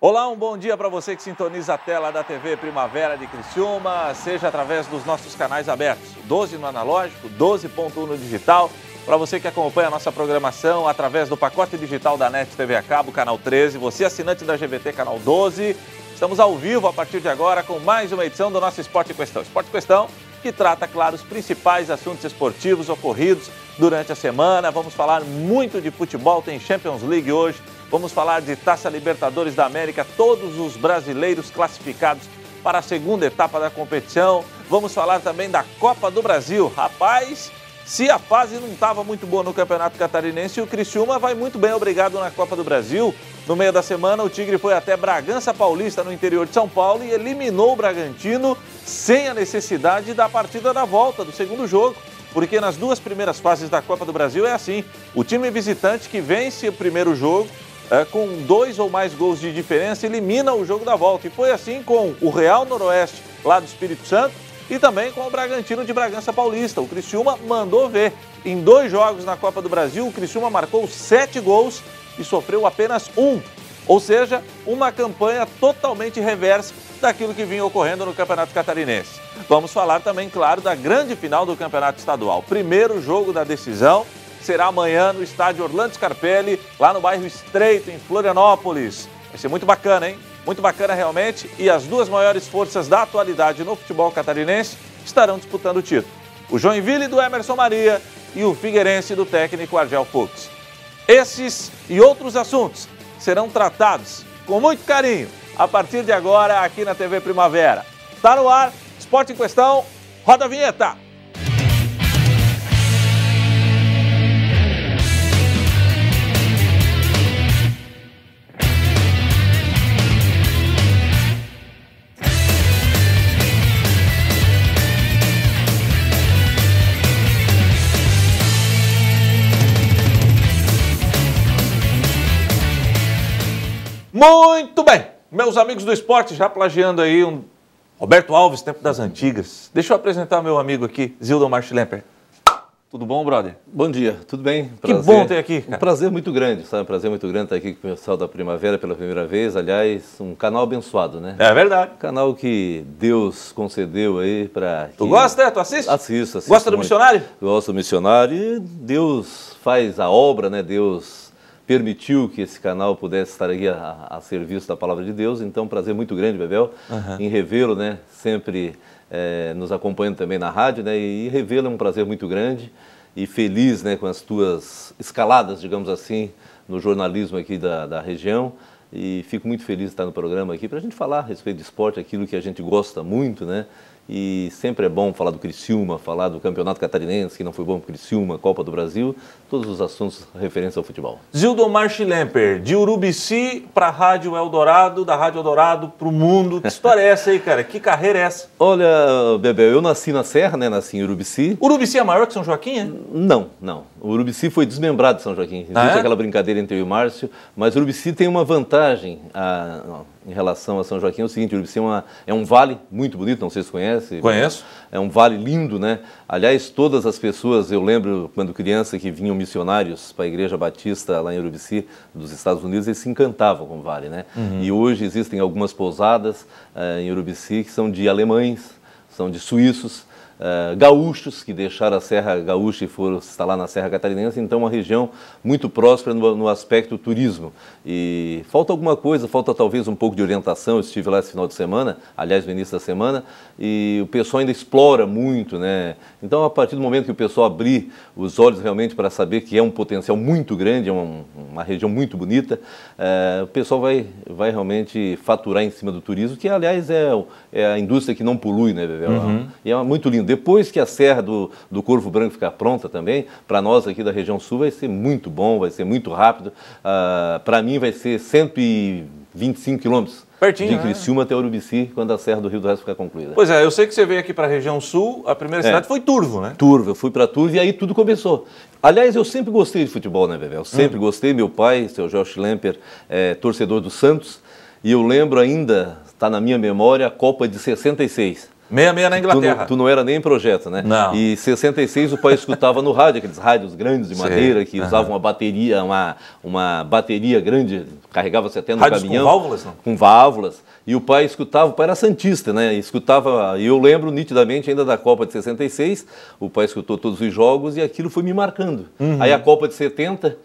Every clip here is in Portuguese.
Olá, um bom dia para você que sintoniza a tela da TV Primavera de Criciúma, seja através dos nossos canais abertos, 12 no analógico, 12.1 no digital, para você que acompanha a nossa programação através do pacote digital da NET TV a cabo, canal 13, você assinante da GVT, canal 12, estamos ao vivo a partir de agora com mais uma edição do nosso Esporte em Questão. Esporte em Questão que trata, claro, os principais assuntos esportivos ocorridos durante a semana. Vamos falar muito de futebol, tem Champions League hoje. Vamos falar de Taça Libertadores da América, todos os brasileiros classificados para a segunda etapa da competição. Vamos falar também da Copa do Brasil. Rapaz, se a fase não estava muito boa no Campeonato Catarinense, o Criciúma vai muito bem, obrigado, na Copa do Brasil. No meio da semana, o Tigre foi até Bragança Paulista, no interior de São Paulo, e eliminou o Bragantino sem a necessidade da partida da volta, do segundo jogo. Porque nas duas primeiras fases da Copa do Brasil é assim, o time visitante que vence o primeiro jogo, com 2 ou mais gols de diferença, elimina o jogo da volta. E foi assim com o Real Noroeste, lá do Espírito Santo, e também com o Bragantino de Bragança Paulista. O Criciúma mandou ver. Em 2 jogos na Copa do Brasil, o Criciúma marcou 7 gols e sofreu apenas 1. Ou seja, uma campanha totalmente reversa daquilo que vinha ocorrendo no Campeonato Catarinense. Vamos falar também, claro, da grande final do Campeonato Estadual. Primeiro jogo da decisão será amanhã no estádio Orlando Scarpelli, lá no bairro Estreito, em Florianópolis. Vai ser muito bacana, hein? Muito bacana realmente. E as duas maiores forças da atualidade no futebol catarinense estarão disputando o título. O Joinville do Emerson Maria e o Figueirense do técnico Argel Fux. Esses e outros assuntos serão tratados com muito carinho a partir de agora aqui na TV Primavera. Tá no ar, Esporte em Questão, roda a vinheta! Muito bem, meus amigos do esporte, já plagiando aí um Roberto Alves, tempo das antigas. Deixa eu apresentar meu amigo aqui, Zildomar Schlemper. Tudo bom, brother? Bom dia, tudo bem? Prazer. Que bom ter aqui, cara. Um prazer muito grande, sabe? Prazer muito grande estar aqui com o pessoal da Primavera pela primeira vez. Aliás, um canal abençoado, né? É verdade. Um canal que Deus concedeu aí para... Tu gosta, Tu assiste? Assisto. Gosta do missionário? Gosto do missionário e Deus faz a obra, né? Deus permitiu que esse canal pudesse estar aqui a serviço da Palavra de Deus. Então, prazer muito grande, Bebel, em revê-lo, né? Sempre nos acompanhando também na rádio, né? E revê-lo é um prazer muito grande e feliz, né? Com as tuas escaladas, digamos assim, no jornalismo aqui da região. E fico muito feliz de estar no programa aqui para a gente falar a respeito de esporte, aquilo que a gente gosta muito, né? E sempre é bom falar do Criciúma, falar do Campeonato Catarinense, que não foi bom para o Criciúma, Copa do Brasil, todos os assuntos referentes ao futebol. Zildomar Schlemper, de Urubici para a Rádio Eldorado, da Rádio Eldorado para o mundo. Que história é essa aí, cara? Que carreira é essa? Olha, Bebel, eu nasci na Serra, né? Nasci em Urubici. Urubici é maior que São Joaquim, é? Não. O Urubici foi desmembrado de São Joaquim. Existe aquela brincadeira entre eu e o Márcio, mas o Urubici tem uma vantagem em relação a São Joaquim. É o seguinte, o Urubici é um vale muito bonito, não sei se conhece. Conheço. É um vale lindo, né? Aliás, todas as pessoas, eu lembro quando criança que vinham missionários para a Igreja Batista lá em Urubici, dos Estados Unidos, eles se encantavam com o vale, né? E hoje existem algumas pousadas em Urubici que são de alemães, são de suíços, gaúchos que deixaram a Serra Gaúcha e foram instalar na Serra Catarinense. Então, uma região muito próspera no aspecto turismo. E falta alguma coisa, falta talvez um pouco de orientação. Eu estive lá esse final de semana, aliás, no início da semana, e o pessoal ainda explora muito, né? Então, a partir do momento que o pessoal abrir os olhos realmente para saber que é um potencial muito grande, é uma região muito bonita, o pessoal vai realmente faturar em cima do turismo, que, aliás, é a indústria que não polui, né, Bebel? E é muito lindo. Depois que a Serra do Corvo Branco ficar pronta também, para nós aqui da região sul vai ser muito bom, vai ser muito rápido. Para mim vai ser 125 quilômetros de Criciúma até Urubici, quando a Serra do Rio do Resto ficar concluída. Pois é, eu sei que você veio aqui para a região sul, a primeira cidade foi Turvo, né? Turvo, eu fui para Turvo e aí tudo começou. Aliás, eu sempre gostei de futebol, né, Bebel? Sempre gostei. Meu pai, seu Jorge Schlemper, torcedor do Santos, e eu lembro ainda, está na minha memória, a Copa de 66. 66 na Inglaterra. Tu não era nem em projeto, né? Não. E em 66 o pai escutava no rádio, aqueles rádios grandes de madeira, que usavam uma bateria grande, carregava-se até no Rádios caminhão. com válvulas, não? Com válvulas. E o pai escutava, o pai era santista, né? E eu lembro nitidamente ainda da Copa de 66, o pai escutou todos os jogos e aquilo foi me marcando. Aí a Copa de 70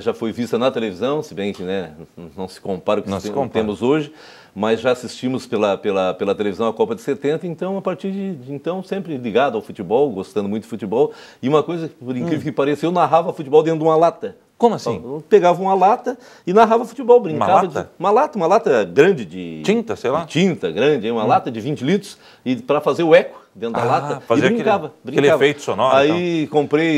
já foi vista na televisão, se bem que, né, não se compara com o que temos hoje, mas já assistimos pela televisão a Copa de 70, então a partir de então sempre ligado ao futebol, gostando muito de futebol. E uma coisa, por incrível que pareça, eu narrava futebol dentro de uma lata. Como assim? Eu pegava uma lata e narrava futebol, brincava. Uma lata grande de... Tinta, sei lá? De tinta grande, uma lata de 20 litros, e para fazer o eco dentro da lata, e brincava. Aquele efeito sonoro. Aí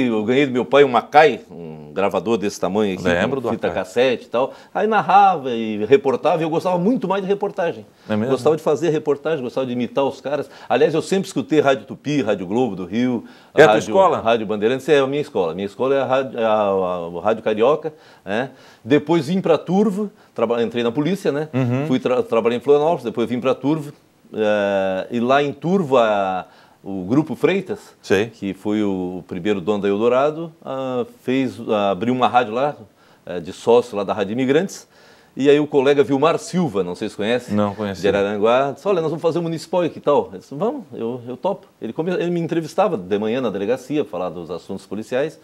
eu ganhei do meu pai um Macai, um gravador desse tamanho aqui, Lembro com fita cassete e tal. Aí narrava e reportava, e eu gostava muito mais de reportagem. É mesmo? Gostava de fazer reportagem, gostava de imitar os caras. Aliás, eu sempre escutei Rádio Tupi, Rádio Globo do Rio. É a tua escola? Rádio Bandeirantes, é a minha escola. Minha escola é a Rádio Carioca, né? Depois vim para Turvo, entrei na polícia, né? Trabalhei em Florianópolis, depois vim para Turvo. E lá em Turvo, o Grupo Freitas, que foi o primeiro dono da Eldorado, abriu uma rádio lá, de sócio lá da Rádio Imigrantes. E aí o colega Vilmar Silva, não sei se conhece, não conheci, de Araranguá, disse, olha, nós vamos fazer um municipal aqui e tal. Eu disse, vamos, eu topo. Ele me entrevistava de manhã na delegacia, falar dos assuntos policiais.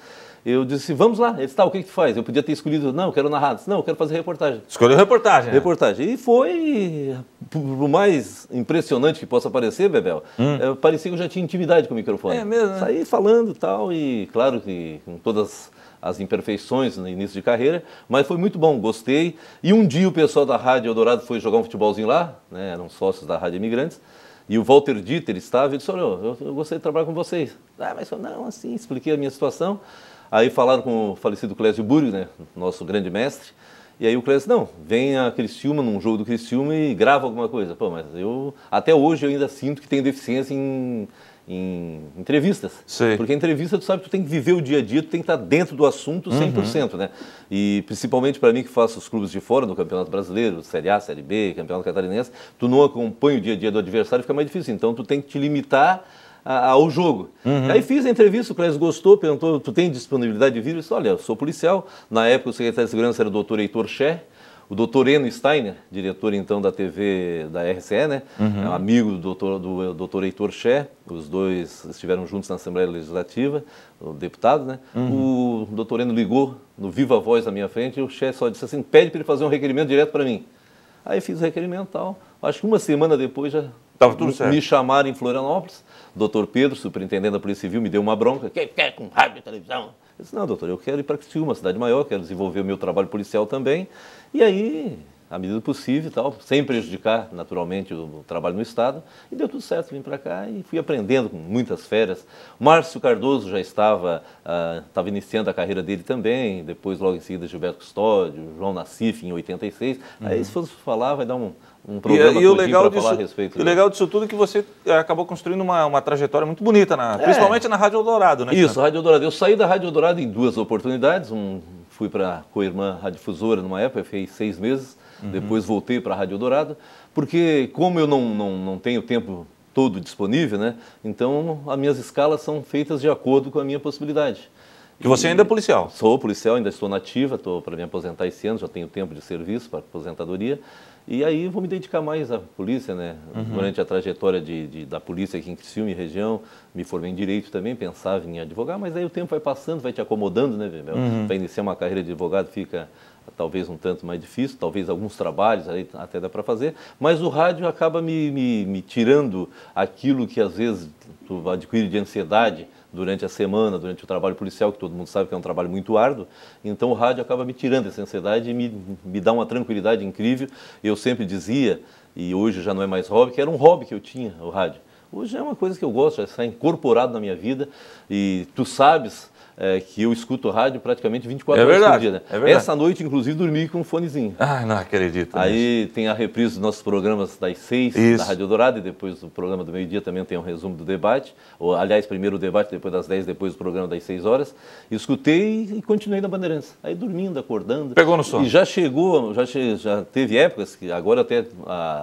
Eu disse, vamos lá. Ele disse, tá, o que tu faz? Eu podia ter escolhido, não, eu quero narrar. Eu disse, não, eu quero fazer reportagem. Escolheu reportagem, né? Reportagem. E foi, por mais impressionante que possa parecer, Bebel, parecia que eu já tinha intimidade com o microfone. É mesmo, né? Saí falando e tal, e claro que com todas as imperfeições no início de carreira, mas foi muito bom, gostei. E um dia o pessoal da Rádio Eldorado foi jogar um futebolzinho lá, né, eram sócios da Rádio Imigrantes, e o Walter Dieter estava e disse, olha, eu gostaria de trabalhar com vocês. Mas não, assim, expliquei a minha situação. Aí falaram com o falecido Clésio Burg, né, nosso grande mestre, e aí o Clésio, não, vem a Criciúma, num jogo do Criciúma e grava alguma coisa. Pô, mas até hoje eu ainda sinto que tenho deficiência em entrevistas. Sim. Porque entrevista, tu sabe que tu tem que viver o dia a dia, tu tem que estar dentro do assunto 100%, né? E principalmente para mim que faço os clubes de fora no Campeonato Brasileiro, Série A, Série B, Campeonato Catarinense, tu não acompanha o dia a dia do adversário, fica mais difícil. Então tu tem que te limitar ao jogo. Aí fiz a entrevista, o Clésio gostou, perguntou, tu tem disponibilidade de vir? Eu disse, olha, eu sou policial. Na época o secretário de Segurança era o doutor Heitor Scher, o doutor Eno Steiner, diretor então da TV da RCE, né? É um amigo do doutor Heitor Scher, os dois estiveram juntos na Assembleia Legislativa, o deputado, né? O doutor Eno ligou no viva voz na minha frente e o Scher só disse assim, pede para ele fazer um requerimento direto para mim. Aí fiz o requerimento e tal. Acho que uma semana depois já tava tudo certo. Me chamaram em Florianópolis. O doutor Pedro, superintendente da Polícia Civil, me deu uma bronca. Quer com rádio e televisão? Eu disse, não, doutor, eu quero ir para Criciúma, uma cidade maior, quero desenvolver o meu trabalho policial também. E aí, à medida do possível e tal, sem prejudicar, naturalmente, o trabalho no Estado. E deu tudo certo, vim para cá e fui aprendendo com muitas férias. O Márcio Cardoso já estava iniciando a carreira dele também, depois, logo em seguida, Gilberto Custódio, João Nassif, em 86. Aí, se fosse falar, vai dar um programa para falar a respeito. E o legal disso tudo é que você acabou construindo uma trajetória muito bonita, principalmente na Rádio Eldorado, né? Isso, Rádio Eldorado. Eu saí da Rádio Eldorado em duas oportunidades. Fui para a co-irmã Radiodifusora numa época, fiquei 6 meses. Depois voltei para a Rádio Eldorado, porque como eu não tenho tempo todo disponível, né? Então as minhas escalas são feitas de acordo com a minha possibilidade. E você ainda é policial? Sou policial, ainda estou na ativa, estou para me aposentar esse ano, já tenho tempo de serviço para aposentadoria. E aí vou me dedicar mais à polícia, né? Durante a trajetória da polícia aqui em Criciúma e região, me formei em Direito também, pensava em advogar, mas aí o tempo vai passando, vai te acomodando, né, Bebel? Para iniciar uma carreira de advogado fica talvez um tanto mais difícil, talvez alguns trabalhos aí até dá para fazer, mas o rádio acaba me tirando aquilo que às vezes tu adquire de ansiedade durante a semana, durante o trabalho policial, que todo mundo sabe que é um trabalho muito árduo. Então o rádio acaba me tirando essa ansiedade e me dá uma tranquilidade incrível. Eu sempre dizia, e hoje já não é mais hobby, que era um hobby que eu tinha, o rádio. Hoje é uma coisa que eu gosto, já está incorporado na minha vida. E tu sabes, que eu escuto rádio praticamente 24 horas por dia. Né? É verdade. Essa noite, inclusive, dormi com um fonezinho. Ah, não acredito. Aí tem a reprise dos nossos programas das 6 da Rádio Dourado, e depois o programa do meio-dia também tem um resumo do debate. Ou, aliás, primeiro o debate, depois das 10, depois o programa das 6 horas. Escutei e continuei na Bandeirantes. Aí dormindo, acordando. Pegou no sono. E já chegou, já teve épocas que agora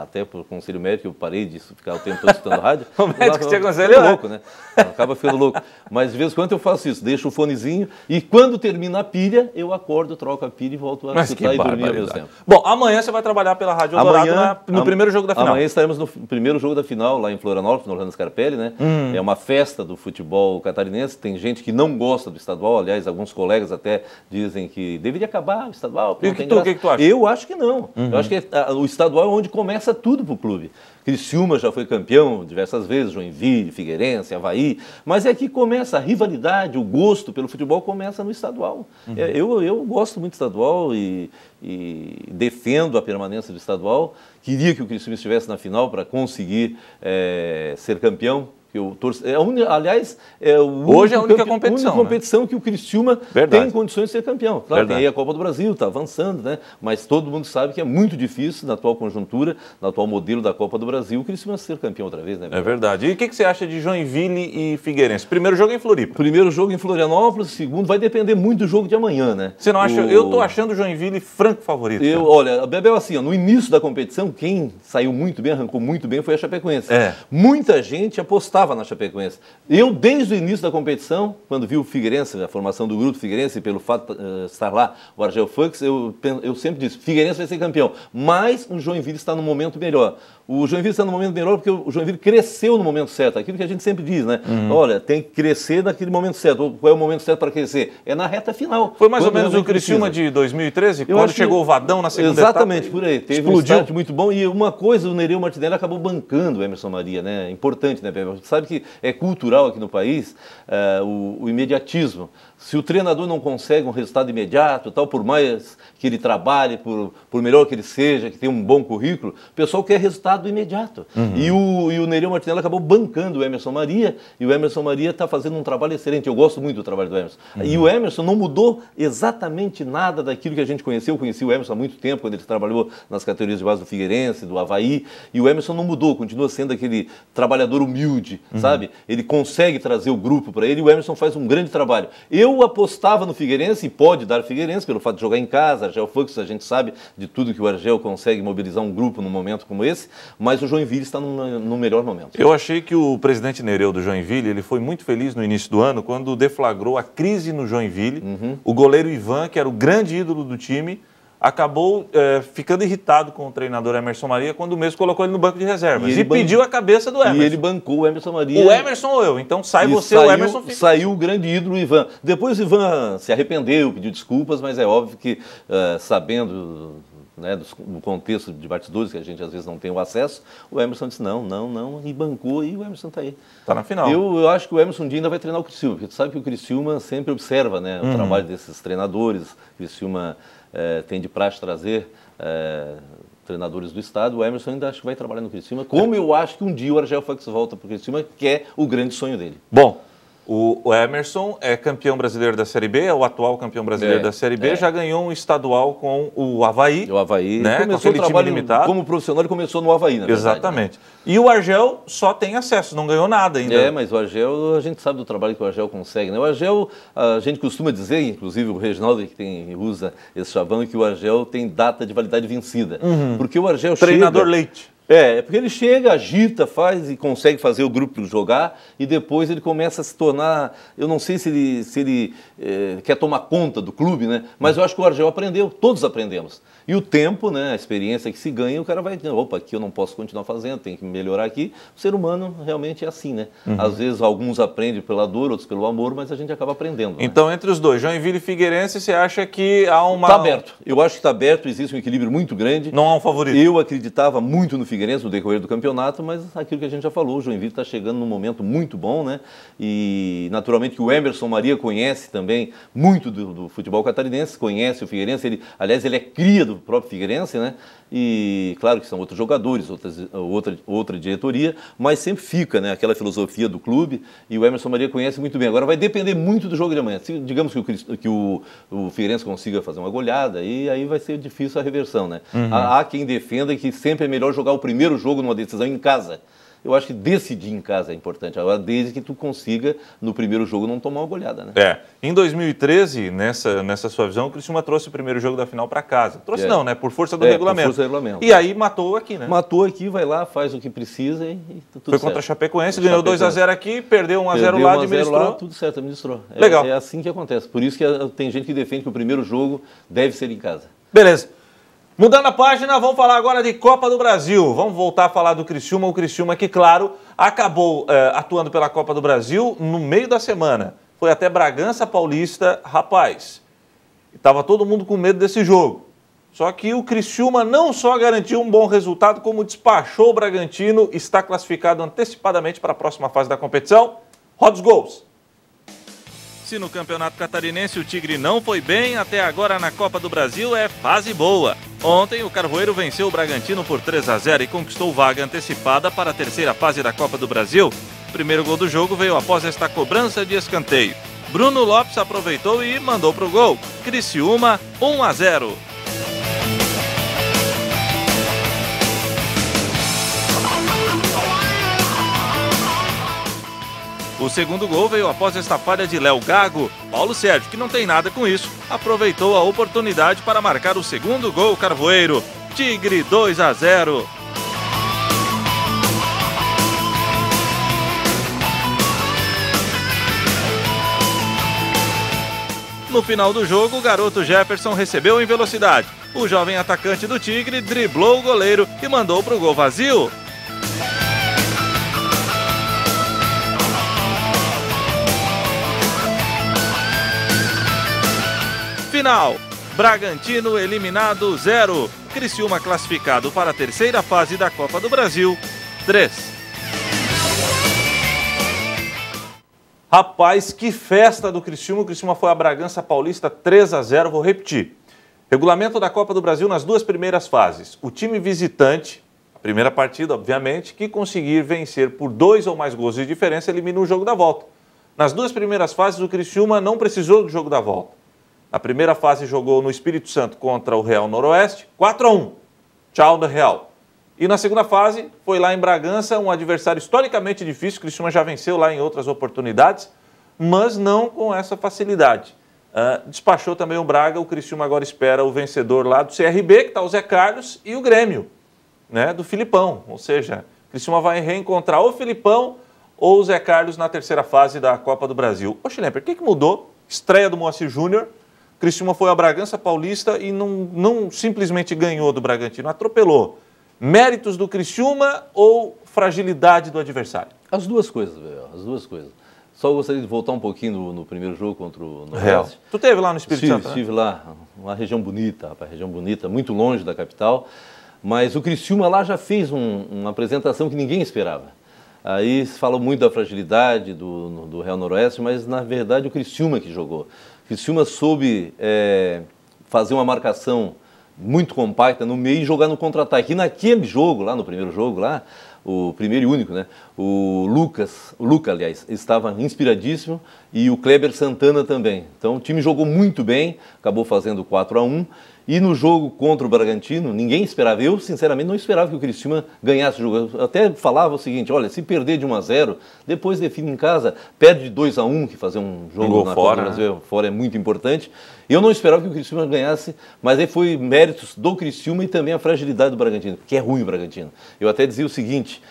até por conselho médico eu parei de ficar o tempo todo escutando rádio. O médico te aconselhou? É louco, né? Acaba ficando louco. Mas de vez em quando eu faço isso, deixo o fonezinho e quando termina a pilha, eu acordo, troco a pilha e volto a escutar e dormir ao mesmo tempo. Bom, amanhã você vai trabalhar pela Rádio Dourado no primeiro jogo da final. Amanhã estaremos no primeiro jogo da final lá em Florianópolis, no Orlando Scarpelli, né? É uma festa do futebol catarinense. Tem gente que não gosta do estadual, aliás, alguns colegas até dizem que deveria acabar o estadual. E o que tu acha? Eu acho que não. Eu acho que o estadual é onde começa tudo pro clube. Criciúma já foi campeão diversas vezes, Joinville, Figueirense, Avaí, mas é que começa a rivalidade, o gosto pelo futebol começa no estadual. Eu gosto muito do estadual e defendo a permanência do estadual. Queria que o Criciúma estivesse na final para conseguir ser campeão. Aliás, hoje é a única competição que o Criciúma tem condições de ser campeão. Claro, tem aí a Copa do Brasil, está avançando, né? Mas todo mundo sabe que é muito difícil, na atual conjuntura, no atual modelo da Copa do Brasil, o Criciúma ser campeão outra vez, né? É verdade. E o que você acha de Joinville e Figueirense? Primeiro jogo em Floripa. Primeiro jogo em Florianópolis, segundo vai depender muito do jogo de amanhã, né? Você não acha? Eu estou achando o Joinville franco favorito. Olha, Bebel, assim, no início da competição, quem saiu muito bem, arrancou muito bem, foi a Chapecoense. Muita gente apostava na Chapecoense. Eu, desde o início da competição, quando vi o Figueirense, a formação do grupo Figueirense, pelo fato de estar lá o Argel Fux, eu sempre disse, Figueirense vai ser campeão, mas o Joinville está no momento melhor. O Joinville está no momento melhor porque o Joinville cresceu no momento certo, aquilo que a gente sempre diz, né? Olha, tem que crescer naquele momento certo. Qual é o momento certo para crescer? É na reta final. Foi mais ou menos o Criciúma de 2013, quando chegou o Vadão na segunda etapa? Exatamente, por aí. Teve um start muito bom. E uma coisa, o Nereu Martinelli acabou bancando o Emerson Maria, né? Importante, né, Bebel? Sabe que é cultural aqui no país o imediatismo. Se o treinador não consegue um resultado imediato, tal, por mais que ele trabalhe, por melhor que ele seja, que tenha um bom currículo, o pessoal quer resultado imediato. E o Nereu Martinelli acabou bancando o Emerson Maria, e o Emerson Maria está fazendo um trabalho excelente. Eu gosto muito do trabalho do Emerson. E o Emerson não mudou exatamente nada daquilo que a gente conheceu. Eu conheci o Emerson há muito tempo, quando ele trabalhou nas categorias de base do Figueirense, do Avaí, e o Emerson não mudou, continua sendo aquele trabalhador humilde, sabe? Ele consegue trazer o grupo para ele, e o Emerson faz um grande trabalho. Eu apostava no Figueirense, e pode dar Figueirense, pelo fato de jogar em casa, Argel Fux, a gente sabe de tudo que o Argel consegue mobilizar um grupo num momento como esse, mas o Joinville está no melhor momento. Eu achei que o presidente Nereu do Joinville, ele foi muito feliz no início do ano, quando deflagrou a crise no Joinville. O goleiro Ivan, que era o grande ídolo do time, acabou ficando irritado com o treinador Emerson Maria quando o mesmo colocou ele no banco de reservas e pediu a cabeça do Emerson. E ele bancou o Emerson Maria. O Emerson ou eu, então sai você, o Emerson fica. Saiu o grande ídolo, o Ivan. Depois o Ivan se arrependeu, pediu desculpas, mas é óbvio que, sabendo, né, do contexto de bastidores, que a gente às vezes não tem o acesso, o Emerson disse não, e bancou, e o Emerson está aí. Está na final. Eu acho que o Emerson um dia ainda vai treinar o Criciúma, porque tu sabe que o Criciúma sempre observa, né, o trabalho desses treinadores. O Criciúma tem de praxe trazer treinadores do estado. O Emerson ainda acho que vai trabalhar no Criciúma, como eu acho que um dia o Argel Fux volta para o Criciúma, que é o grande sonho dele. Bom, o Emerson é campeão brasileiro da Série B, é o atual campeão brasileiro da Série B, já ganhou um estadual com o Avaí. O Avaí, né? Começou o trabalho limitado. Como profissional, ele começou no Avaí, na verdade. Exatamente. Né? E o Argel só tem acesso, não ganhou nada ainda. Mas o Argel, a gente sabe do trabalho que o Argel consegue, né? O Argel, a gente costuma dizer, inclusive o Reginaldo que usa esse chavão, que o Argel tem data de validade vencida. Porque o Argel treinador leite. Porque ele chega, agita, faz e consegue fazer o grupo jogar e depois ele começa a se tornar, eu não sei se ele quer tomar conta do clube, né? Mas eu acho que o Argel aprendeu, todos aprendemos. E o tempo, né, a experiência que se ganha, o cara vai dizer, opa, aqui eu não posso continuar fazendo, tem que melhorar aqui. O ser humano realmente é assim, né? Às vezes alguns aprendem pela dor, outros pelo amor, mas a gente acaba aprendendo. Então, né? Entre os dois, Joinville e Figueirense, você acha que há uma... Está aberto. Eu acho que está aberto, existe um equilíbrio muito grande. Não há um favorito. Eu acreditava muito no Figueirense no decorrer do campeonato, mas aquilo que a gente já falou, o Joinville está chegando num momento muito bom, né? E naturalmente que o Emerson Maria conhece também muito do futebol catarinense, conhece o Figueirense, aliás, ele é cria do próprio Figueirense, né? e claro que são outros jogadores, outra diretoria, mas sempre fica, né, aquela filosofia do clube, e o Emerson Maria conhece muito bem. Agora vai depender muito do jogo de amanhã. Se, digamos que o Figueirense consiga fazer uma goleada, e aí vai ser difícil a reversão, né? Há quem defenda que sempre é melhor jogar o primeiro jogo numa decisão em casa. Eu acho que decidir em casa é importante. Agora, desde que tu consiga, no primeiro jogo, não tomar uma goleada, né? Em 2013, nessa sua visão, o Criciúma trouxe o primeiro jogo da final para casa. Trouxe não, né? Por força do regulamento. Por força do regulamento. E aí matou aqui, né? Matou aqui, vai lá, faz o que precisa e tudo Foi certo. contra a Chapecoense, ganhou 2-0 aqui, perdeu 1-0 lá, administrou. Lá, tudo certo, administrou. Legal. É assim que acontece. Por isso que tem gente que defende que o primeiro jogo deve ser em casa. Beleza. Mudando a página, vamos falar agora de Copa do Brasil. Vamos voltar a falar do Criciúma. O Criciúma que, claro, acabou atuando pela Copa do Brasil no meio da semana. Foi até Bragança Paulista, rapaz. Estava todo mundo com medo desse jogo. Só que o Criciúma não só garantiu um bom resultado, como despachou o Bragantino, está classificado antecipadamente para a próxima fase da competição. Roda os gols. Se no Campeonato Catarinense o Tigre não foi bem, até agora na Copa do Brasil é fase boa. Ontem o Carvoeiro venceu o Bragantino por 3-0 e conquistou vaga antecipada para a terceira fase da Copa do Brasil. O primeiro gol do jogo veio após esta cobrança de escanteio. Bruno Lopes aproveitou e mandou para o gol. Criciúma 1-0. O segundo gol veio após esta falha de Léo Gago. Paulo Sérgio, que não tem nada com isso, aproveitou a oportunidade para marcar o segundo gol carvoeiro. Tigre 2-0. No final do jogo, o garoto Jefferson recebeu em velocidade. O jovem atacante do Tigre driblou o goleiro e mandou para o gol vazio. Final, Bragantino eliminado 0, Criciúma classificado para a terceira fase da Copa do Brasil 3. Rapaz, que festa do Criciúma, o Criciúma foi a Bragança Paulista 3-0, vou repetir. Regulamento da Copa do Brasil nas duas primeiras fases, o time visitante, a primeira partida obviamente, que conseguir vencer por 2 ou mais gols de diferença elimina o jogo da volta. Nas duas primeiras fases o Criciúma não precisou do jogo da volta. Na primeira fase jogou no Espírito Santo contra o Real Noroeste, 4-1. Tchau da Real. E na segunda fase foi lá em Bragança, um adversário historicamente difícil. O Criciúma já venceu lá em outras oportunidades, mas não com essa facilidade. Despachou também o Braga, o Criciúma agora espera o vencedor lá do CRB, que está o Zé Carlos, e o Grêmio, né, do Filipão. Ou seja, o Criciúma vai reencontrar ou o Filipão ou o Zé Carlos na terceira fase da Copa do Brasil. Ô Schlemper, o que mudou? Estreia do Moacir Júnior. Criciúma foi a Bragança Paulista e não simplesmente ganhou do Bragantino, atropelou. Méritos do Criciúma ou fragilidade do adversário? As duas coisas, Bebel, as duas coisas. Só gostaria de voltar um pouquinho no primeiro jogo contra o Noroeste. Tu esteve lá no Espírito Santo, Estive lá, uma região bonita, rapaz, região bonita, muito longe da capital, mas o Criciúma lá já fez uma apresentação que ninguém esperava. Aí se fala muito da fragilidade do Real Noroeste, mas na verdade o Criciúma que jogou. O Criciúma soube fazer uma marcação muito compacta no meio e jogar no contra-ataque. E naquele jogo, lá no primeiro jogo, lá, o primeiro e único, né? O Luca, aliás, estava inspiradíssimo e o Kleber Santana também. Então o time jogou muito bem, acabou fazendo 4-1. E no jogo contra o Bragantino, ninguém esperava. Eu, sinceramente, não esperava que o Criciúma ganhasse o jogo. Eu até falava o seguinte, olha, se perder de 1-0, depois define em casa, perde de 2-1, que fazer um jogo na Copa do Brasil fora é muito importante. Eu não esperava que o Criciúma ganhasse, mas aí foi méritos do Criciúma e também a fragilidade do Bragantino, porque é ruim o Bragantino. Eu até dizia o seguinte,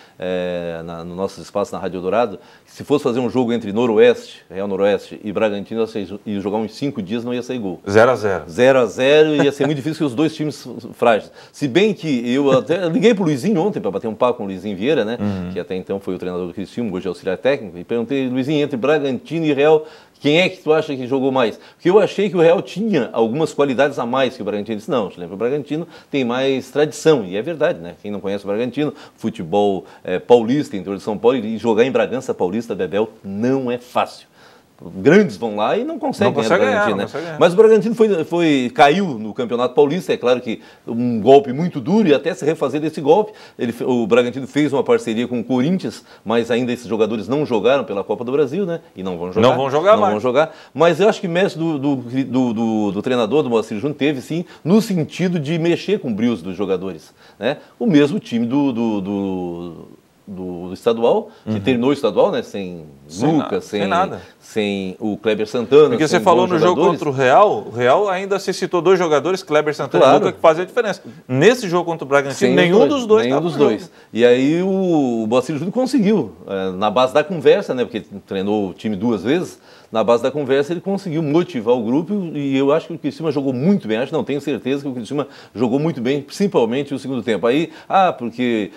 no nosso espaço na Rádio Dourado, que se fosse fazer um jogo entre Noroeste, Real Noroeste e Bragantino, ia jogar uns 5 dias, não ia sair gol. 0-0. 0-0, ia ser muito difícil que os dois times frágeis. Se bem que eu até liguei pro Luizinho ontem para bater um papo com o Luizinho Vieira, né? Que até então foi o treinador do Criciúma, hoje é auxiliar técnico, e perguntei, Luizinho, entre Bragantino e Real, quem é que tu acha que jogou mais? Porque eu achei que o Real tinha algumas qualidades a mais que o Bragantino. Disse, não, o Bragantino tem mais tradição, e é verdade, né? Quem não conhece o Bragantino, futebol paulista, interior de São Paulo, e jogar em Bragança Paulista, Bebel, não é fácil. grandes vão lá e não conseguem ganhar o Bragantino, né? Mas o Bragantino caiu no Campeonato Paulista, é claro que um golpe muito duro, e até se refazer desse golpe, o Bragantino fez uma parceria com o Corinthians, mas ainda esses jogadores não jogaram pela Copa do Brasil, né? E não vão jogar. Não vão jogar. Mas eu acho que o mérito do treinador, do Moacir Júnior, teve sim, no sentido de mexer com o brilho dos jogadores, né? O mesmo time do estadual, que terminou o estadual, né? Sem Lucas, sem o Kleber Santana. Porque você falou no jogo contra o Real ainda se citou 2 jogadores, Kleber Santana e Lucas, que fazia a diferença. Nesse jogo contra o Bragantino, nenhum dos dois. E aí o Moacir Júnior conseguiu, na base da conversa, né? Porque treinou o time 2 vezes, na base da conversa ele conseguiu motivar o grupo, e eu acho que o Criciúma jogou muito bem, tenho certeza que o Criciúma jogou muito bem, principalmente no segundo tempo. Aí, porque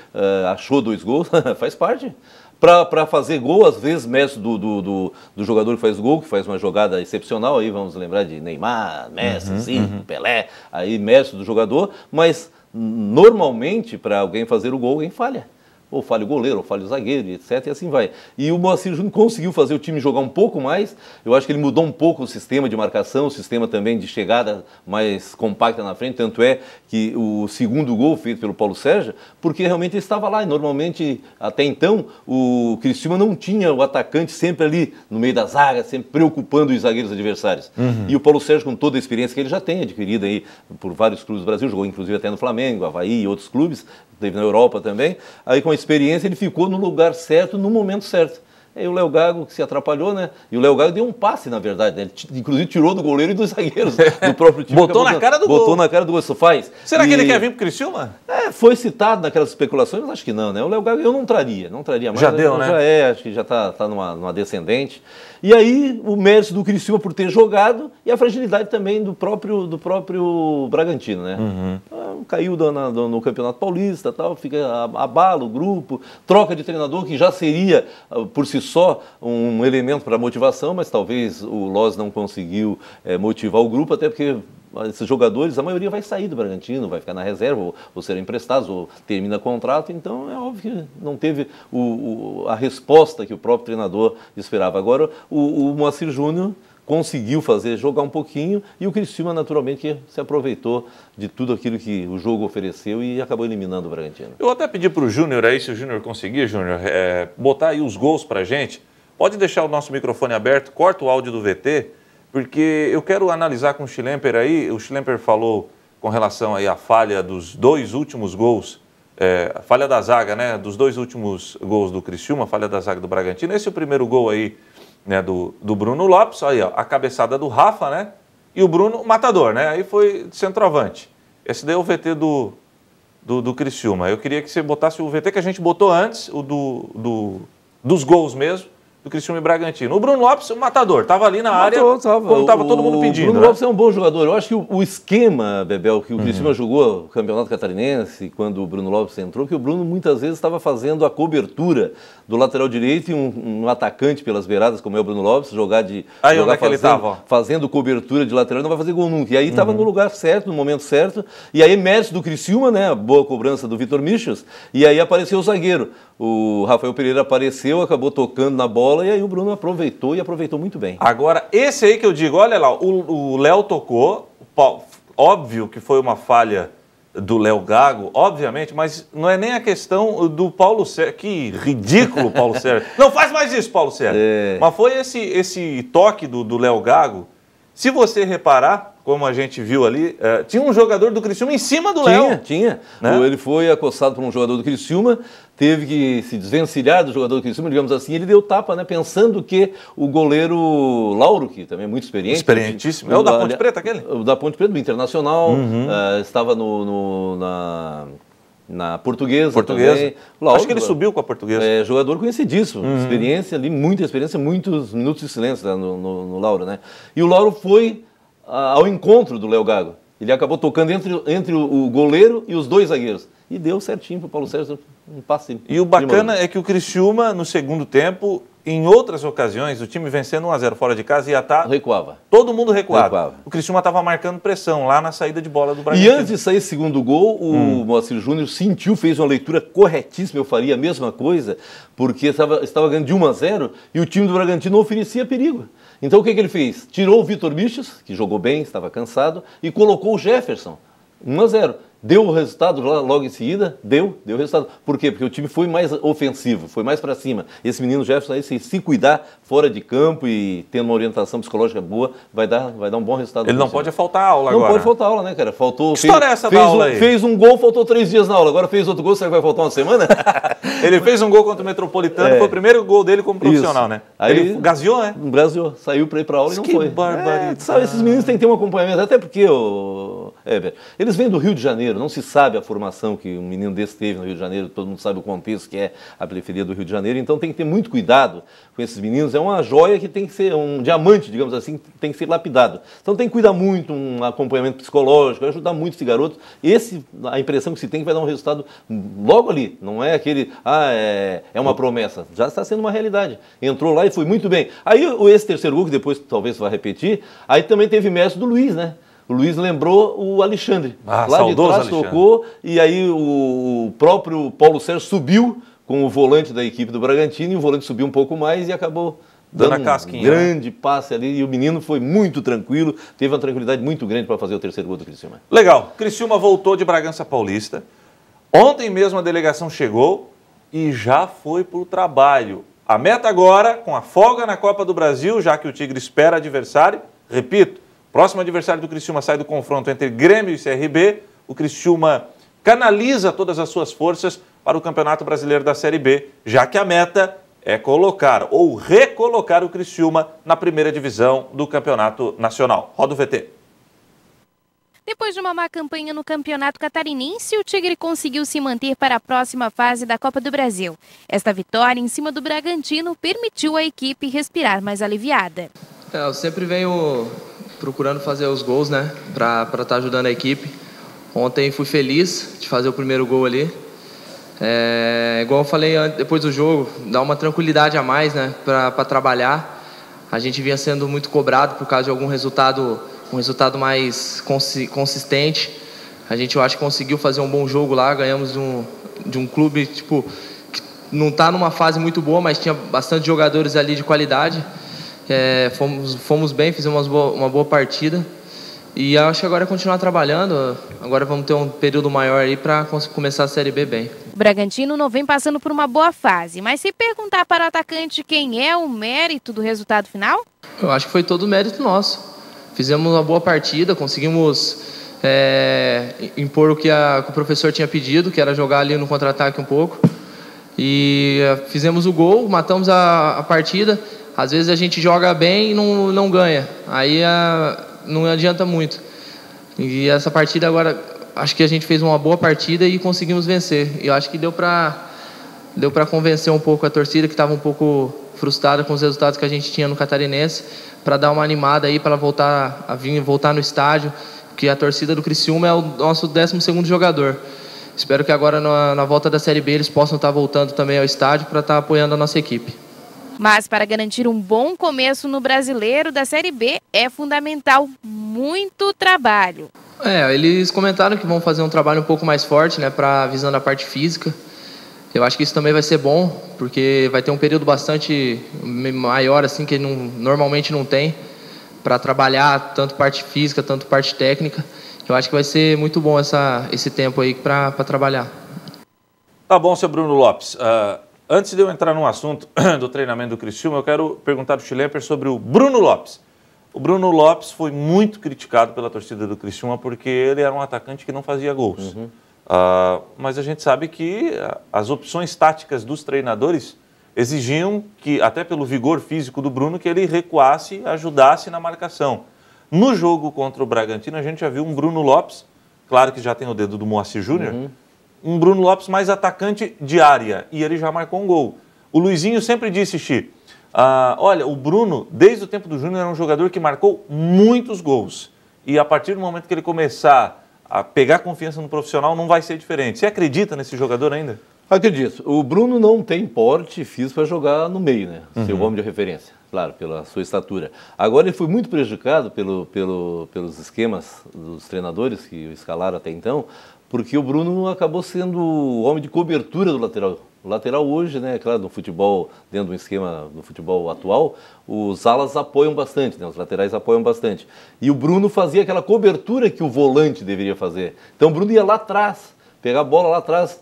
achou 2 gols, faz parte. Para fazer gol, às vezes, mérito do jogador que faz gol, que faz uma jogada excepcional, aí vamos lembrar de Neymar, Messi, Zico, Pelé, aí mérito do jogador, mas normalmente, para alguém fazer o gol, alguém falha. Ou falha o goleiro, ou falha o zagueiro, etc. E assim vai. E o Moacir Júnior conseguiu fazer o time jogar um pouco mais. Eu acho que ele mudou um pouco o sistema de marcação, o sistema também de chegada mais compacta na frente. Tanto é que o segundo gol feito pelo Paulo Sérgio, porque realmente ele estava lá. E normalmente, até então, o Criciúma não tinha o atacante sempre ali no meio da zaga, sempre preocupando os zagueiros adversários. E o Paulo Sérgio, com toda a experiência que ele já tem adquirida aí por vários clubes do Brasil, jogou inclusive até no Flamengo, Avaí e outros clubes, teve na Europa também, aí com a experiência ele ficou no lugar certo, no momento certo. Aí o Léo Gago que se atrapalhou, né? E o Léo Gago deu um passe, na verdade, né? Ele inclusive tirou do goleiro e dos zagueiros do próprio time. Botou na cara do gol. Botou na cara do gol, isso faz. Será que ele quer vir pro Criciúma? Foi citado naquelas especulações, mas acho que não, né? O Léo Gago eu não traria mais. Já deu, né? Já acho que já tá numa descendente. E aí o mérito do Criciúma por ter jogado e a fragilidade também do próprio Bragantino, né? Caiu no Campeonato Paulista, tal, fica abala o grupo, troca de treinador que já seria por si só um elemento para motivação, mas talvez o Loz não conseguiu motivar o grupo, até porque esses jogadores, a maioria vai sair do Bragantino, vai ficar na reserva, ou serão emprestados, ou termina contrato, então é óbvio que não teve a resposta que o próprio treinador esperava. Agora, o Moacir Júnior conseguiu jogar um pouquinho, e o Criciúma, naturalmente, que se aproveitou de tudo aquilo que o jogo ofereceu e acabou eliminando o Bragantino. Eu até pedi para o Júnior aí, se o Júnior conseguir, Júnior, botar aí os gols para a gente. Pode deixar o nosso microfone aberto, corta o áudio do VT, porque eu quero analisar com o Schlemper aí. O Schlemper falou com relação aí à falha dos 2 últimos gols, a falha da zaga, né, dos 2 últimos gols do Criciúma, a falha da zaga do Bragantino. Esse é o primeiro gol aí, né, do Bruno Lopes, aí ó, a cabeçada do Rafa, né, e o Bruno, matador, né, aí foi centroavante. Esse daí é o VT do Criciúma. Eu queria que você botasse o VT que a gente botou antes, o dos gols mesmo, do Criciúma e Bragantino. O Bruno Lopes, o matador, estava ali na área quando estava todo mundo pedindo. O Bruno Lopes é um bom jogador. Eu acho que o esquema, Bebel, que o Criciúma jogou o Campeonato Catarinense, quando o Bruno Lopes entrou, que o Bruno muitas vezes estava fazendo a cobertura do lateral direito e um atacante pelas beiradas, como é o Bruno Lopes, fazendo cobertura de lateral, não vai fazer gol nunca. E aí estava no lugar certo, no momento certo. E aí, mérito do Criciúma, né? A boa cobrança do Vitor Michels. E aí apareceu o zagueiro. O Rafael Pereira apareceu, acabou tocando na bola, e aí o Bruno aproveitou, e aproveitou muito bem. Agora, esse aí que eu digo, olha lá, o Léo tocou, óbvio que foi uma falha do Léo Gago, obviamente, mas não é nem a questão do Paulo Sérgio. Que ridículo, Paulo Sérgio. Não faz mais isso, Paulo Sérgio. Mas foi esse toque do Léo Gago. Se você reparar, como a gente viu ali, tinha um jogador do Criciúma em cima do Léo. Tinha. Né? Ele foi acossado por um jogador do Criciúma, teve que se desvencilhar do jogador do Criciúma, digamos assim, ele deu tapa, né, pensando que o goleiro Lauro, que também é muito experiente. Experientíssimo. É o da Ponte Preta, aquele? O da Ponte Preta, do Internacional, estava na Portuguesa também. Lauro, acho que ele subiu com a Portuguesa. Jogador conhecidíssimo, experiência ali, muita experiência, muitos minutos de silêncio no Lauro, né? E o Lauro foi ao encontro do Léo Gago. Ele acabou tocando entre o goleiro e os 2 zagueiros. E deu certinho para o Paulo Sérgio um passe. E o bacana é que o Criciúma, no segundo tempo, em outras ocasiões, o time vencendo 1-0 fora de casa ia estar... Recuava. Todo mundo recuado. Recuava. O Criciúma estava marcando pressão lá na saída de bola do Bragantino. E antes de sair esse segundo gol, o Moacir Júnior sentiu, fez uma leitura corretíssima, eu faria a mesma coisa, porque estava ganhando de 1-0 e o time do Bragantino não oferecia perigo. Então o que ele fez? Tirou o Vitor Michels, que jogou bem, estava cansado, e colocou o Jefferson. 1-0. Deu o resultado logo em seguida? Deu resultado. Por quê? Porque o time foi mais ofensivo, foi mais para cima. Esse menino Jefferson aí, se cuidar fora de campo e tendo uma orientação psicológica boa, vai dar um bom resultado. Ele não pode faltar aula agora. Não pode faltar aula, né, cara? Faltou. Que história é essa da aula aí? Fez um gol, faltou 3 dias na aula. Agora fez outro gol, será que vai faltar uma semana? Ele fez um gol contra o Metropolitano, foi o primeiro gol dele como profissional, né? Aí, ele gaseou, né? Gaseou, saiu para ir para aula e não foi. Que barbaridade. Sabe, esses meninos têm que ter um acompanhamento, até porque, eles vêm do Rio de Janeiro, não se sabe a formação que um menino desse teve no Rio de Janeiro, todo mundo sabe o contexto que é a periferia do Rio de Janeiro, então tem que ter muito cuidado com esses meninos. É uma joia que tem que ser, um diamante, digamos assim, tem que ser lapidado. Então tem que cuidar muito, um acompanhamento psicológico, ajudar muito esse garoto. A impressão que se tem que vai dar um resultado logo ali, não é aquele, é uma promessa, já está sendo uma realidade. Entrou lá e foi muito bem. Aí esse terceiro gol, que depois talvez vai repetir, aí também teve mérito do Luiz, né? O Luiz lembrou o Alexandre. Lá de trás tocou, e aí o próprio Paulo Sérgio subiu com o volante da equipe do Bragantino, e o volante subiu um pouco mais e acabou dando um grande passe ali, e o menino foi muito tranquilo, teve uma tranquilidade muito grande para fazer o terceiro gol do Criciúma. Legal, Criciúma voltou de Bragança Paulista. Ontem mesmo a delegação chegou e já foi para o trabalho. A meta agora, com a folga na Copa do Brasil, já que o Tigre espera adversário, repito, próximo adversário do Criciúma sai do confronto entre Grêmio e CRB, o Criciúma canaliza todas as suas forças para o Campeonato Brasileiro da Série B, já que a meta é colocar ou recolocar o Criciúma na primeira divisão do Campeonato Nacional. Roda o VT. Depois de uma má campanha no Campeonato Catarinense, o Tigre conseguiu se manter para a próxima fase da Copa do Brasil. Esta vitória em cima do Bragantino permitiu à equipe respirar mais aliviada. Eu sempre venho procurando fazer os gols, né, para estar ajudando a equipe. Ontem fui feliz de fazer o primeiro gol ali. Igual eu falei depois do jogo, dá uma tranquilidade a mais, né, para trabalhar. A gente vinha sendo muito cobrado por causa de algum resultado, um resultado mais consistente. A gente, eu acho, conseguiu fazer um bom jogo lá. Ganhamos de um clube tipo, que não está numa fase muito boa, mas tinha bastante jogadores ali de qualidade. Fomos bem, fizemos uma boa partida. E acho que agora é continuar trabalhando. Agora vamos ter um período maior aí para começar a Série B bem. O Bragantino não vem passando por uma boa fase, mas se perguntar para o atacante quem é o mérito do resultado final? Eu acho que foi todo o mérito nosso. Fizemos uma boa partida, conseguimos impor o que o professor tinha pedido, que era jogar ali no contra-ataque um pouco. E fizemos o gol, matamos a partida. Às vezes a gente joga bem e não ganha. Aí não adianta muito. E essa partida agora, acho que a gente fez uma boa partida e conseguimos vencer. E eu acho que deu para convencer um pouco a torcida, que estava um pouco frustrada com os resultados que a gente tinha no Catarinense, para dar uma animada aí, para voltar no estádio, que a torcida do Criciúma é o nosso 12º jogador. Espero que agora na volta da Série B eles possam estar voltando também ao estádio para estar apoiando a nossa equipe. Mas para garantir um bom começo no Brasileiro da Série B é fundamental muito trabalho. Eles comentaram que vão fazer um trabalho um pouco mais forte, né, visando a parte física. Eu acho que isso também vai ser bom, porque vai ter um período bastante maior, assim, que normalmente não tem, para trabalhar tanto parte física, tanto parte técnica. Eu acho que vai ser muito bom esse tempo aí para trabalhar. Tá bom, seu Bruno Lopes. Antes de eu entrar no assunto do treinamento do Criciúma, eu quero perguntar ao Schlemper sobre o Bruno Lopes. O Bruno Lopes foi muito criticado pela torcida do Criciúma porque ele era um atacante que não fazia gols. Mas a gente sabe que as opções táticas dos treinadores exigiam que, até pelo vigor físico do Bruno, que ele recuasse, ajudasse na marcação. No jogo contra o Bragantino, a gente já viu um Bruno Lopes, claro que já tem o dedo do Moacir Júnior, um Bruno Lopes mais atacante de área, e ele já marcou um gol. O Luizinho sempre disse, olha, o Bruno, desde o tempo do Júnior, era um jogador que marcou muitos gols. E a partir do momento que ele começar a pegar confiança no profissional, não vai ser diferente. Você acredita nesse jogador ainda? Acredito. O Bruno não tem porte físico para jogar no meio, né? Ser o homem de referência, claro, pela sua estatura. Agora ele foi muito prejudicado pelos esquemas dos treinadores que o escalaram até então, porque o Bruno acabou sendo o homem de cobertura do lateral. O lateral hoje, né, claro, no futebol, dentro do esquema do futebol atual, os alas apoiam bastante, né, os laterais apoiam bastante. E o Bruno fazia aquela cobertura que o volante deveria fazer. Então o Bruno ia lá atrás, pegar a bola lá atrás,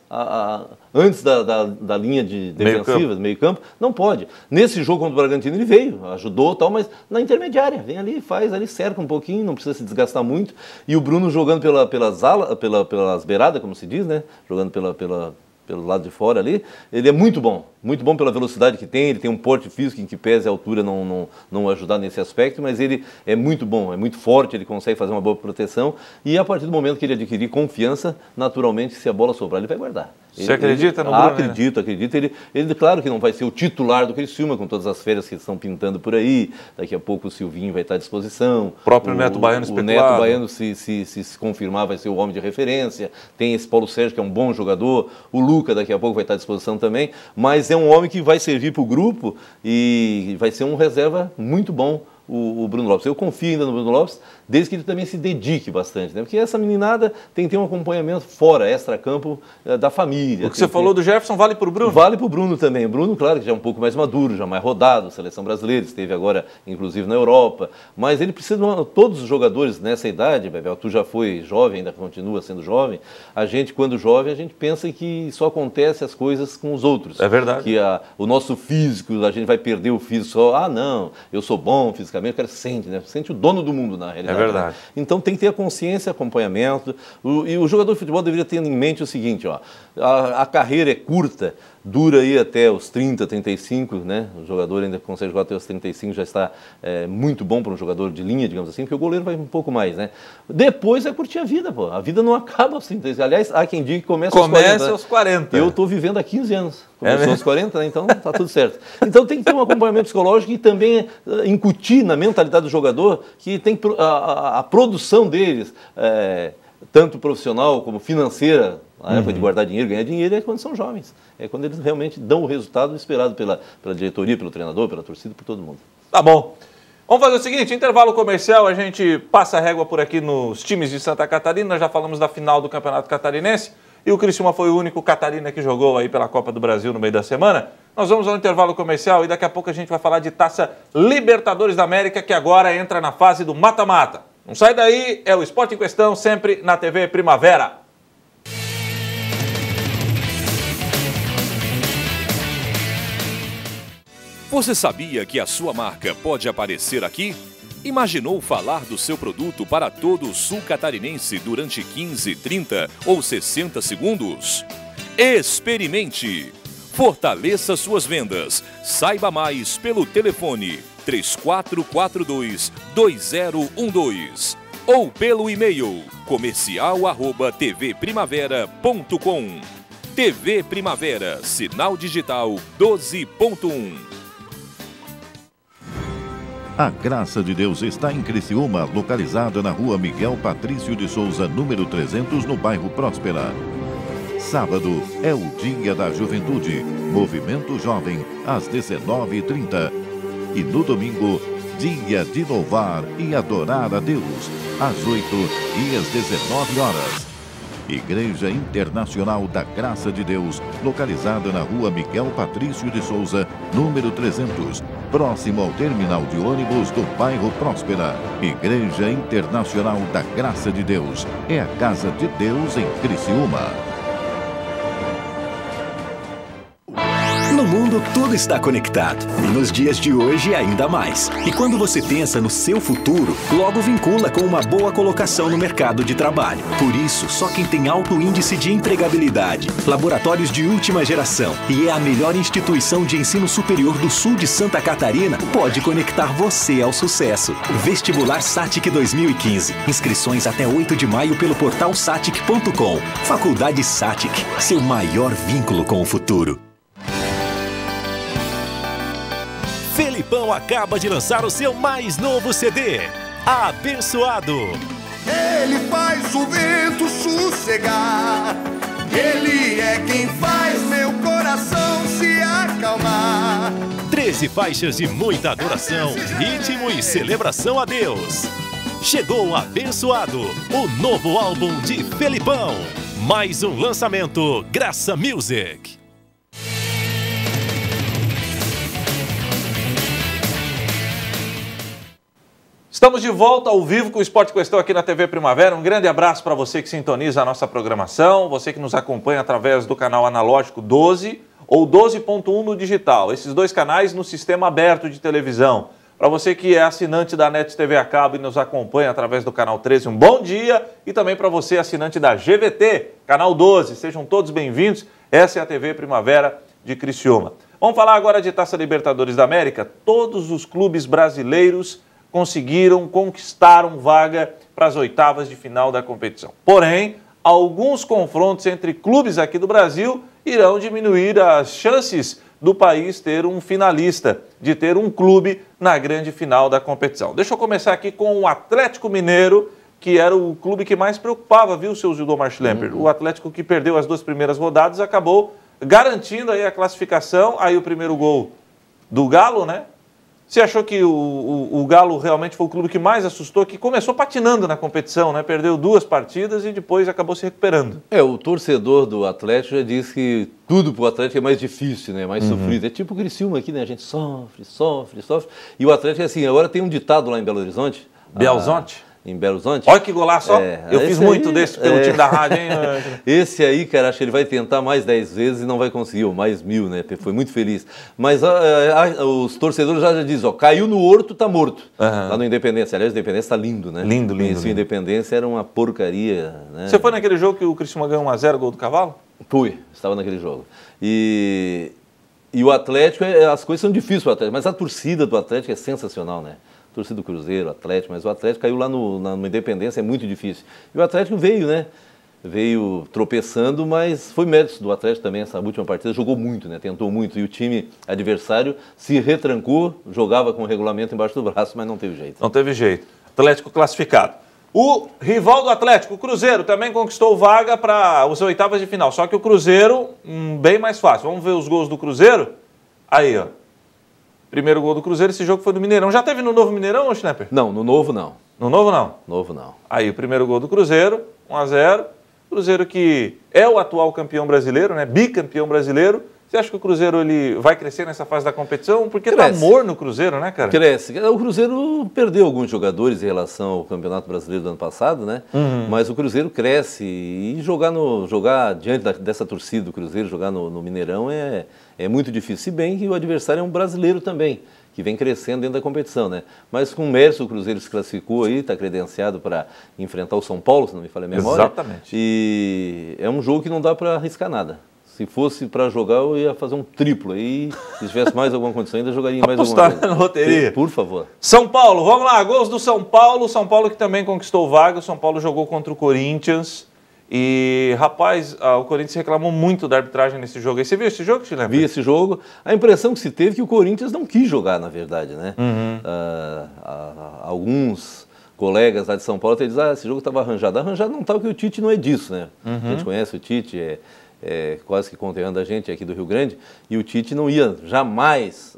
antes da linha de defensiva, do meio campo, não pode. Nesse jogo contra o Bragantino ele veio, ajudou e tal, mas na intermediária, vem ali, faz ali, cerca um pouquinho, não precisa se desgastar muito. E o Bruno jogando pelas beiradas, como se diz, né, jogando pelo lado de fora ali, ele é muito bom pela velocidade que tem, ele tem um porte físico em que pese a altura não ajudar nesse aspecto, mas ele é muito bom, é muito forte, ele consegue fazer uma boa proteção e a partir do momento que ele adquirir confiança, naturalmente, se a bola sobrar, ele vai guardar. Você acredita no Bruno? Acredito. Ele, claro que não vai ser o titular do Criciúma, com todas as férias que estão pintando por aí, daqui a pouco o Silvinho vai estar à disposição. O próprio Neto Baiano especulado. O Neto Baiano, se confirmar, vai ser o homem de referência. Tem esse Paulo Sérgio, que é um bom jogador. O Luca, daqui a pouco, vai estar à disposição também. Mas é um homem que vai servir para o grupo e vai ser um reserva muito bom, o Bruno Lopes. Eu confio ainda no Bruno Lopes, desde que ele também se dedique bastante, né? Porque essa meninada tem que ter um acompanhamento fora, extra-campo, da família. O que você falou do Jefferson vale para o Bruno? Vale para o Bruno também. O Bruno, claro, que já é um pouco mais maduro, já mais rodado, seleção brasileira, esteve agora, inclusive, na Europa. Mas ele precisa de todos os jogadores nessa idade, Bebel, tu já foi jovem, ainda continua sendo jovem. A gente, quando jovem, a gente pensa que só acontece as coisas com os outros. É verdade. Que o nosso físico, a gente vai perder o físico só. Não, eu sou bom fisicamente. O cara sente, né? Sente o dono do mundo, na realidade. É verdade. Né? Então tem que ter a consciência, acompanhamento. E o jogador de futebol deveria ter em mente o seguinte, ó, a carreira é curta, dura aí até os 30, 35, né? O jogador ainda consegue jogar até os 35, já está muito bom para um jogador de linha, digamos assim, porque o goleiro vai um pouco mais, né? Depois é curtir a vida, pô. A vida não acaba aos 35. Aliás, há quem diga que começa aos 40. Eu estou vivendo há 15 anos. Começou aos 40, né? Então tá tudo certo. Então tem que ter um acompanhamento psicológico e também incutir na mentalidade do jogador que tem a produção deles, tanto profissional como financeira, a época de guardar dinheiro, ganhar dinheiro, é quando são jovens. É quando eles realmente dão o resultado esperado pela diretoria, pelo treinador, pela torcida, por todo mundo. Tá bom. Vamos fazer o seguinte, intervalo comercial, a gente passa a régua por aqui nos times de Santa Catarina, nós já falamos da final do Campeonato Catarinense, e o Criciúma foi o único Catarina que jogou aí pela Copa do Brasil no meio da semana. Nós vamos ao intervalo comercial e daqui a pouco a gente vai falar de Taça Libertadores da América, que agora entra na fase do mata-mata. Não sai daí, é o Esporte em Questão, sempre na TV Primavera. Você sabia que a sua marca pode aparecer aqui? Imaginou falar do seu produto para todo o sul catarinense durante 15, 30 ou 60 segundos? Experimente! Fortaleça suas vendas. Saiba mais pelo telefone 3442-2012 ou pelo e-mail comercial@tvprimavera.com. TV Primavera, sinal digital 12.1. A Graça de Deus está em Criciúma, localizada na rua Miguel Patrício de Souza, número 300, no bairro Próspera. Sábado é o Dia da Juventude, Movimento Jovem, às 19h30. E no domingo, Dia de Louvar e Adorar a Deus, às 8 e às 19 horas. Igreja Internacional da Graça de Deus, localizada na rua Miguel Patrício de Souza, número 300, próximo ao terminal de ônibus do bairro Próspera. Igreja Internacional da Graça de Deus, é a casa de Deus em Criciúma. No mundo, tudo está conectado. E nos dias de hoje, ainda mais. E quando você pensa no seu futuro, logo vincula com uma boa colocação no mercado de trabalho. Por isso, só quem tem alto índice de empregabilidade, laboratórios de última geração e é a melhor instituição de ensino superior do sul de Santa Catarina, pode conectar você ao sucesso. Vestibular SATIC 2015. Inscrições até 8 de maio pelo portal satic.com. Faculdade SATIC, seu maior vínculo com o futuro. Felipão acaba de lançar o seu mais novo CD, Abençoado. Ele faz o vento sossegar, ele é quem faz meu 13 faixas de muita adoração, ritmo e celebração a Deus. Chegou Abençoado, o novo álbum de Felipão. Mais um lançamento, Graça Music. Estamos de volta ao vivo com o Esporte Questão aqui na TV Primavera. Um grande abraço para você que sintoniza a nossa programação, você que nos acompanha através do canal analógico 12 ou 12.1 no digital. Esses dois canais no sistema aberto de televisão. Para você que é assinante da NET TV a cabo e nos acompanha através do canal 13, um bom dia. E também para você, assinante da GVT, canal 12. Sejam todos bem-vindos. Essa é a TV Primavera de Criciúma. Vamos falar agora de Taça Libertadores da América. Todos os clubes brasileiros conquistaram vaga para as oitavas de final da competição. Porém, alguns confrontos entre clubes aqui do Brasil irão diminuir as chances do país ter um finalista, de ter um clube na grande final da competição. Deixa eu começar aqui com o Atlético Mineiro, que era o clube que mais preocupava, viu, seu Gildomar Schlemper? O Atlético que perdeu as 2 primeiras rodadas acabou garantindo aí a classificação, aí o primeiro gol do Galo, né? Você achou que o Galo realmente foi o clube que mais assustou, que começou patinando na competição, né? Perdeu 2 partidas e depois acabou se recuperando. O torcedor do Atlético já disse que tudo pro Atlético é mais difícil, né? Mais sofrido. É tipo o Criciúma aqui, né? A gente sofre. E o Atlético é assim, agora tem um ditado lá em Belo Horizonte. Belzonte? Em Belo Horizonte. Olha que golaço, ó. Eu fiz muito desse pelo time da rádio, hein? Esse aí, cara, acho que ele vai tentar mais 10 vezes e não vai conseguir, ou mais 1000, né? Foi muito feliz. Mas os torcedores já dizem, ó, caiu no Horto, tá morto. Lá no Independência. Aliás, o Independência tá lindo, né? Lindo. O Independência era uma porcaria, né? Você foi naquele jogo que o Criciúma ganhou 1-0, gol do Cavalo? Fui, estava naquele jogo. E o Atlético, as coisas são difíceis pro Atlético, mas a torcida do Atlético é sensacional, né? Torcida do Cruzeiro, Atlético, mas o Atlético caiu lá no Independência, é muito difícil. E o Atlético veio, né? Veio tropeçando, mas foi mérito do Atlético também essa última partida, jogou muito, né? Tentou muito. E o time adversário se retrancou, jogava com o regulamento embaixo do braço, mas não teve jeito. Não teve jeito. Atlético classificado. O rival do Atlético, o Cruzeiro, também conquistou vaga para as oitavas de final. Só que o Cruzeiro, bem mais fácil. Vamos ver os gols do Cruzeiro? Aí, ó. Primeiro gol do Cruzeiro, esse jogo foi do Mineirão. Já teve no novo Mineirão, Schnepper? Não, no novo não. No novo não? Novo não. Aí, o primeiro gol do Cruzeiro, 1-0. Cruzeiro que é o atual campeão brasileiro, né? Bicampeão brasileiro. Você acha que o Cruzeiro ele vai crescer nessa fase da competição? Porque tá morno no Cruzeiro, né, cara? Cresce. O Cruzeiro perdeu alguns jogadores em relação ao Campeonato Brasileiro do ano passado, né? Mas o Cruzeiro cresce e jogar diante dessa torcida do Cruzeiro, jogar no Mineirão é muito difícil. Se bem que o adversário é um brasileiro também, que vem crescendo dentro da competição, né? Mas com mérito o Cruzeiro se classificou aí, está credenciado para enfrentar o São Paulo, se não me falha a memória. Exatamente. E é um jogo que não dá para arriscar nada. Se fosse para jogar, eu ia fazer um triplo aí. Se tivesse mais alguma condição, ainda jogaria mais alguma coisa. Na loteria. Por favor. São Paulo, vamos lá. Gols do São Paulo. São Paulo que também conquistou vaga. O São Paulo jogou contra o Corinthians. E, rapaz, o Corinthians reclamou muito da arbitragem nesse jogo. E você viu esse jogo, Chile? Vi esse jogo. A impressão que se teve é que o Corinthians não quis jogar, na verdade, né? Alguns colegas lá de São Paulo até dizem, esse jogo estava arranjado. Arranjado não está, porque o Tite não é disso, né? A gente conhece o Tite, quase que conterrâneo da gente aqui do Rio Grande, e o Tite não ia jamais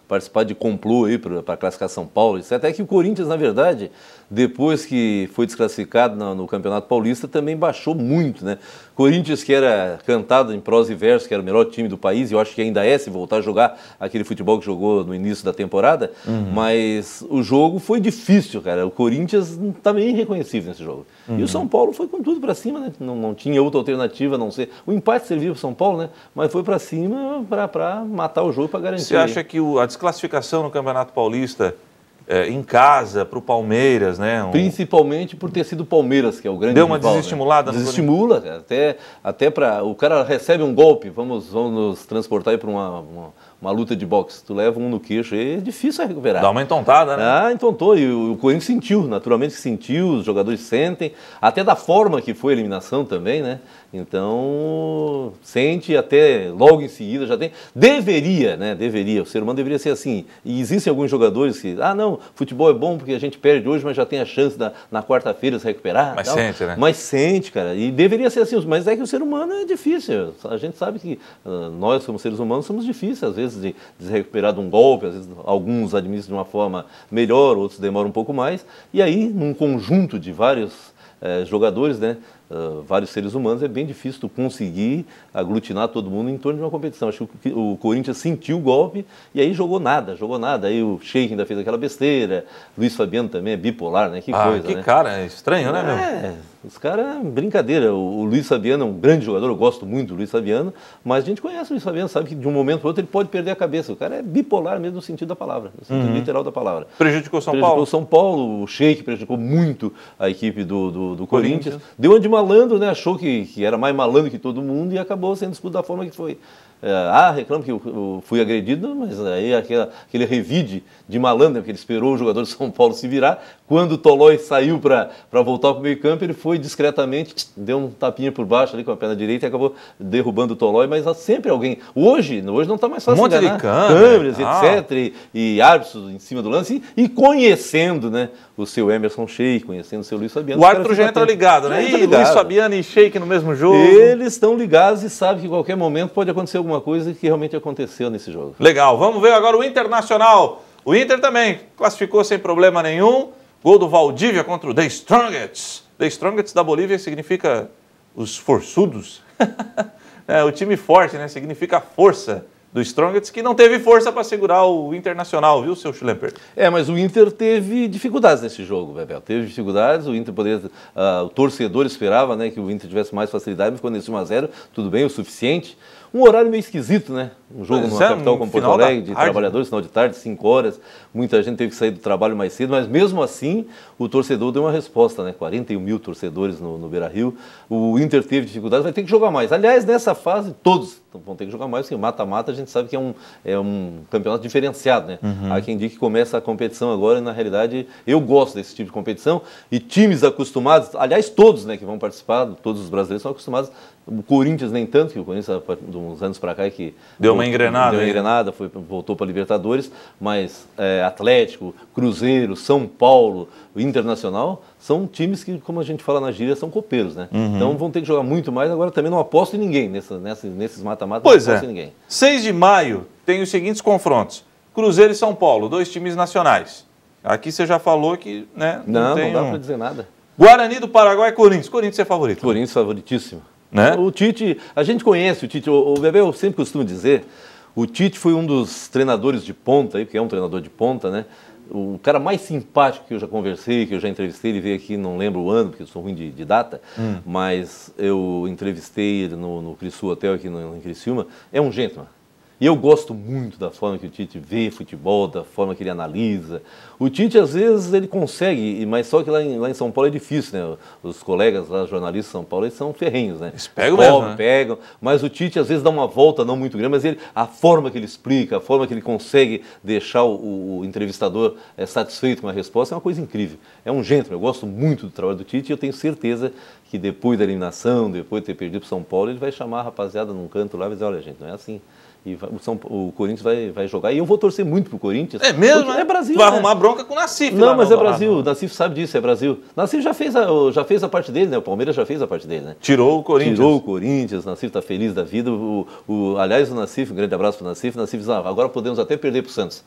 participar de complô aí para classificar São Paulo. Isso até que o Corinthians, na verdade, depois que foi desclassificado no Campeonato Paulista, também baixou muito, né? Corinthians, que era cantado em prosa e verso, que era o melhor time do país, e eu acho que ainda é, se voltar a jogar aquele futebol que jogou no início da temporada, mas o jogo foi difícil, cara. O Corinthians estava irreconhecível nesse jogo. E o São Paulo foi com tudo para cima, né? Não tinha outra alternativa a não ser... O empate servia para o São Paulo, né? Mas foi para cima para matar o jogo, para garantir. Você acha que a desclassificação no Campeonato Paulista... em casa, para o Palmeiras, né? Principalmente por ter sido o Palmeiras, que é o grande rival. Deu uma rival, desestimulada? Né? Desestimula, cara. Até para... O cara recebe um golpe, vamos nos transportar aí para uma luta de boxe. Tu leva um no queixo, é difícil recuperar. Dá uma entontada, né? Entontou. E o Corinthians sentiu, naturalmente sentiu, os jogadores sentem, até da forma que foi a eliminação também, né? Então, sente até logo em seguida, já tem... Deveria, né? Deveria. O ser humano deveria ser assim. E existem alguns jogadores que... não, futebol é bom porque a gente perde hoje, mas já tem a chance na quarta-feira se recuperar. Mas sente, né? Mas sente, cara. E deveria ser assim. Mas é que o ser humano é difícil. A gente sabe que nós, como seres humanos, somos difíceis. Às vezes vezes de se recuperar de um golpe, às vezes alguns administram de uma forma melhor, outros demoram um pouco mais, e aí num conjunto de vários jogadores, né, vários seres humanos, é bem difícil tu conseguir aglutinar todo mundo em torno de uma competição. Acho que o Corinthians sentiu o golpe e aí jogou nada. Aí o Sheik ainda fez aquela besteira, Luiz Fabiano também é bipolar, né? Que coisa, que né? cara, é estranho, né, meu? Os caras, brincadeira. O Luiz Fabiano é um grande jogador, eu gosto muito do Luiz Fabiano, mas a gente conhece o Luiz Fabiano, sabe que de um momento para outro ele pode perder a cabeça. O cara é bipolar mesmo no sentido da palavra, no sentido literal da palavra. Prejudicou São Paulo? Prejudicou São Paulo, o Sheik prejudicou muito a equipe do Corinthians. Deu uma de malandro, né? Achou que era mais malandro que todo mundo e acabou sendo expulso da forma que foi. Reclamo que eu fui agredido, mas aí aquele revide de malandro, porque ele esperou o jogador de São Paulo se virar. Quando o Tolói saiu para voltar para o meio campo, ele foi discretamente, deu um tapinha por baixo ali com a perna direita e acabou derrubando o Tolói, mas há sempre alguém. Hoje não está mais fácil enganar. De câmeras, etc. E árbitros em cima do lance e conhecendo, né, o seu Emerson Sheik, conhecendo o seu Luiz Fabiano. O árbitro já entra ligado, né? Luiz Fabiano e Sheik no mesmo jogo. Eles estão ligados e sabem que em qualquer momento pode acontecer alguma coisa que realmente aconteceu nesse jogo. Legal, vamos ver agora o Internacional. O Inter também classificou sem problema nenhum. Gol do Valdívia contra o The Strongest. The Strongest da Bolívia significa os forçudos. O time forte, né? Significa a força do Strongest, que não teve força para segurar o Internacional, viu, seu Schlemper? Mas o Inter teve dificuldades nesse jogo, Bebel. Teve dificuldades, o Inter poderia... o torcedor esperava, né, que o Inter tivesse mais facilidade, mas quando nesse 1-0, tudo bem, o suficiente. Um horário meio esquisito, né? Um jogo numa capital como Porto Alegre, de trabalhadores, final de tarde, 5 horas. Muita gente teve que sair do trabalho mais cedo, mas mesmo assim o torcedor deu uma resposta, né? 41 mil torcedores no Beira-Rio. O Inter teve dificuldades, vai ter que jogar mais. Aliás, nessa fase, todos vão ter que jogar mais, porque o mata-mata a gente sabe que é um campeonato diferenciado, né? Há quem diga que começa a competição agora e, na realidade, eu gosto desse tipo de competição. E times acostumados, aliás, todos, né, que vão participar, todos os brasileiros são acostumados. O Corinthians nem tanto, que o Corinthians, de uns anos para cá, é que deu uma engrenada. Deu uma engrenada, voltou para a Libertadores, mas Atlético, Cruzeiro, São Paulo, o Internacional, são times que, como a gente fala na gíria, são copeiros, né? Então vão ter que jogar muito mais. Agora também não aposto em ninguém, nesses mata-matas não aposto em ninguém. 6 de maio tem os seguintes confrontos: Cruzeiro e São Paulo, 2 times nacionais. Aqui você já falou que, né? Não dá para dizer nada. Guarani do Paraguai, Corinthians. Corinthians é favorito. Corinthians favoritíssimo. Né? O Tite, a gente conhece o Tite, o Bebel, eu sempre costumo dizer, o Tite foi um dos treinadores de ponta, porque é um treinador de ponta, né? O cara mais simpático que eu já conversei, que eu já entrevistei, ele veio aqui, não lembro o ano, porque eu sou ruim de data, mas eu entrevistei ele no Crisul Hotel aqui em Criciúma, é um gentleman. E eu gosto muito da forma que o Tite vê futebol, da forma que ele analisa. O Tite, às vezes, ele consegue, mas só que lá em São Paulo é difícil, né? Os colegas lá, jornalistas de São Paulo, eles são ferrenhos, né? Eles pegam mesmo, né? Pegam, mas o Tite, às vezes, dá uma volta não muito grande, mas a forma que ele explica, a forma que ele consegue deixar o entrevistador satisfeito com a resposta é uma coisa incrível. É um gentleman, eu gosto muito do trabalho do Tite e eu tenho certeza que depois da eliminação, depois de ter perdido para o São Paulo, ele vai chamar a rapaziada num canto lá e vai dizer, olha, gente, não é assim. E o Corinthians vai jogar. E eu vou torcer muito pro Corinthians. É mesmo? É Brasil. Vai arrumar bronca com o Nassif. Não, mas é Brasil. O Nassif sabe disso, é Brasil. O Nassif já fez a parte dele, né? O Palmeiras já fez a parte dele, né? Tirou o Corinthians. Tirou o Corinthians. O Nassif está feliz da vida. Aliás, o Nassif, um grande abraço pro Nassif. O Nassif diz, agora podemos até perder pro Santos.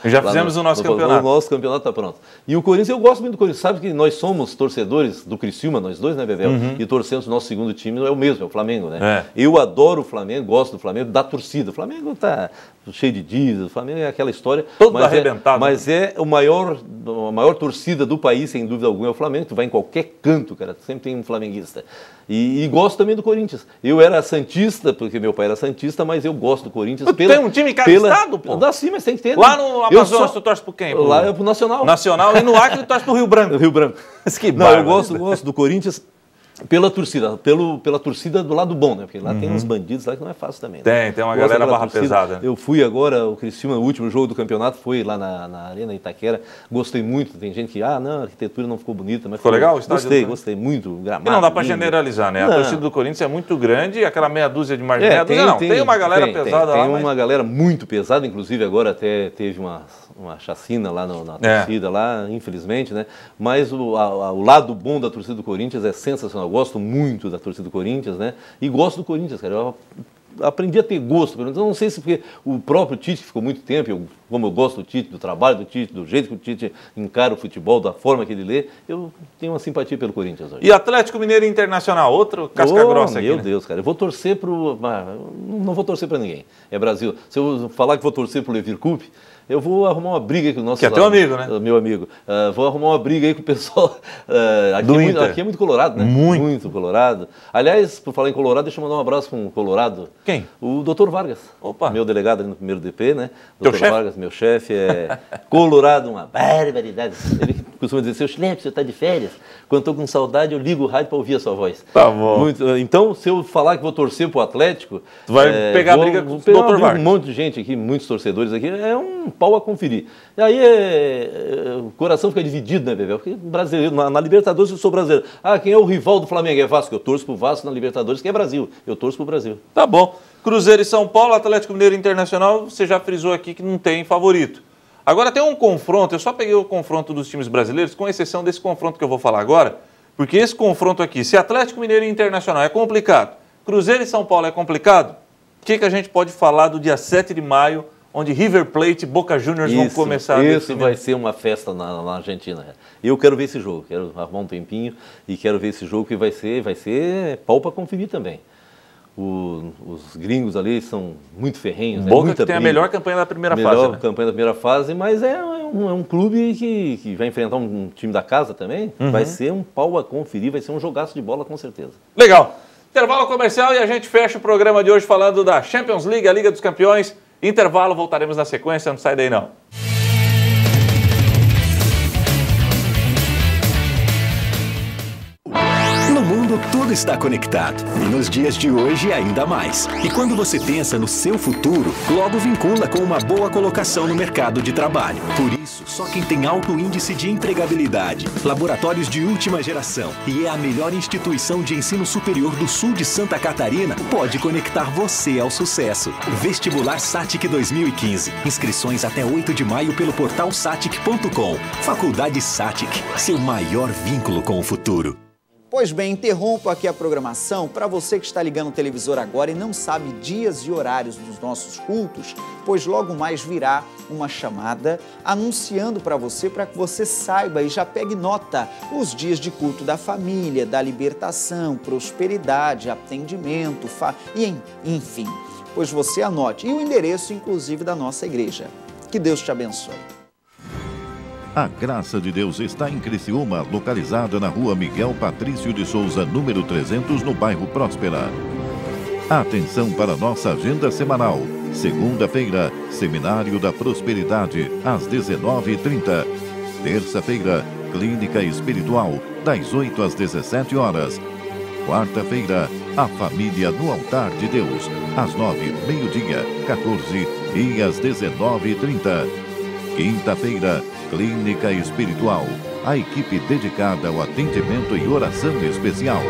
Já fizemos o nosso campeonato. O nosso campeonato está pronto. E o Corinthians, eu gosto muito do Corinthians. Sabe que nós somos torcedores do Criciúma, nós dois, né, Bebel? E torcemos o nosso segundo time, é o mesmo, é o Flamengo, né? Eu adoro o Flamengo, gosto do Flamengo, da torcida. O Flamengo tá cheio de dívidas, o Flamengo é aquela história. Todo arrebentado. Mas é a maior torcida do país, sem dúvida alguma, é o Flamengo. Tu vai em qualquer canto, cara, sempre tem um flamenguista. E gosto também do Corinthians. Eu era santista, porque meu pai era santista, mas eu gosto do Corinthians. Tem um time cadastado, pô? Dá sim, mas tem que ter. Lá no Amazonas tu torce por quem? Lá é pro Nacional. Nacional e no Acre tu torce pro Rio Branco. Rio Branco. Que não, eu gosto do Corinthians pela torcida, pela torcida do lado bom, né? Porque lá tem uns bandidos lá que não é fácil também. Né? Tem uma galera barra pesada. Eu fui agora, o Criciúma, o último jogo do campeonato, foi lá na Arena Itaquera. Gostei muito, tem gente que, a arquitetura não ficou bonita. Mas ficou legal o estádio? Gostei muito. Gramado, e não dá pra generalizar, né? A torcida do Corinthians é muito grande e aquela meia dúzia de marginal. Tem uma galera pesada lá. Tem uma galera muito pesada, inclusive agora até teve uma chacina lá na torcida, lá, infelizmente, né? Mas o lado bom da torcida do Corinthians é sensacional. Eu gosto muito da torcida do Corinthians, né? E gosto do Corinthians, cara. aprendi a ter gosto. Então, não sei se porque o próprio Tite ficou muito tempo, como eu gosto do Tite, do trabalho do Tite, do jeito que o Tite encara o futebol, da forma que ele lê, eu tenho uma simpatia pelo Corinthians hoje. E Atlético Mineiro Internacional, outro casca-grossa aqui, meu né? Deus, cara, eu vou torcer não vou torcer para ninguém, é Brasil. Se eu falar que vou torcer pro Leverkusen, eu vou arrumar uma briga aí com o nosso... Que é teu amigo, né? Meu amigo. Vou arrumar uma briga aí com o pessoal... aqui é muito colorado, né? Muito colorado. Aliás, por falar em colorado, deixa eu mandar um abraço para um colorado. Quem? O Dr. Vargas. Opa. Meu delegado ali no primeiro DP, né? Teu Dr. chefe? Vargas, meu chefe, é colorado, uma barbaridade. Ele costuma dizer, seu Schlepp, você está de férias? Quando estou com saudade, eu ligo o rádio para ouvir a sua voz. Tá bom. Então, se eu falar que vou torcer pro Atlético... Tu vai pegar a briga com o Dr. Vargas. Um monte de gente aqui, muitos torcedores aqui, é um pau a conferir. E aí o coração fica dividido, né, Bebel? Porque brasileiro, na Libertadores eu sou brasileiro. Quem é o rival do Flamengo? É Vasco. Eu torço pro Vasco na Libertadores, que é Brasil. Eu torço pro Brasil. Tá bom. Cruzeiro e São Paulo, Atlético Mineiro Internacional, você já frisou aqui que não tem favorito. Agora tem um confronto, eu só peguei o confronto dos times brasileiros, com exceção desse confronto que eu vou falar agora, porque esse confronto aqui, se Atlético Mineiro e Internacional é complicado, Cruzeiro e São Paulo é complicado, o que a gente pode falar do dia 7 de maio, onde River Plate e Boca Juniors vão começar a definir? Isso vai ser uma festa na Argentina. Eu quero ver esse jogo, quero arrumar um tempinho e quero ver esse jogo que vai ser pau para conferir também. Os gringos ali são muito ferrenhos. Boca que tem a melhor campanha da primeira fase. Melhor campanha da primeira fase, mas é um clube que vai enfrentar um time da casa também. Vai ser um pau a conferir, vai ser um jogaço de bola com certeza. Legal. Intervalo comercial e a gente fecha o programa de hoje falando da Champions League, a Liga dos Campeões. Intervalo, voltaremos na sequência, não sai daí não. No mundo, tudo está conectado. E nos dias de hoje, ainda mais. E quando você pensa no seu futuro, logo vincula com uma boa colocação no mercado de trabalho. Por isso, só quem tem alto índice de empregabilidade, laboratórios de última geração e é a melhor instituição de ensino superior do sul de Santa Catarina pode conectar você ao sucesso. Vestibular SATIC 2015. Inscrições até 8 de maio pelo portal satic.com. Faculdade SATIC, seu maior vínculo com o futuro. Pois bem, interrompo aqui a programação para você que está ligando o televisor agora e não sabe dias e horários dos nossos cultos, pois logo mais virá uma chamada anunciando para que você saiba e já pegue nota os dias de culto da família, da libertação, prosperidade, atendimento, enfim, pois você anote. E o endereço, inclusive, da nossa igreja. Que Deus te abençoe. A Graça de Deus está em Criciúma, localizada na rua Miguel Patrício de Souza, número 300, no bairro Próspera. Atenção para nossa agenda semanal. Segunda-feira, Seminário da Prosperidade, às 19h30. Terça-feira, Clínica Espiritual, das 8 às 17 horas. Quarta-feira, a família no altar de Deus, às 9, meio-dia, 14 e às 19h30. Quinta-feira, Clínica Espiritual, a equipe dedicada ao atendimento e oração especial.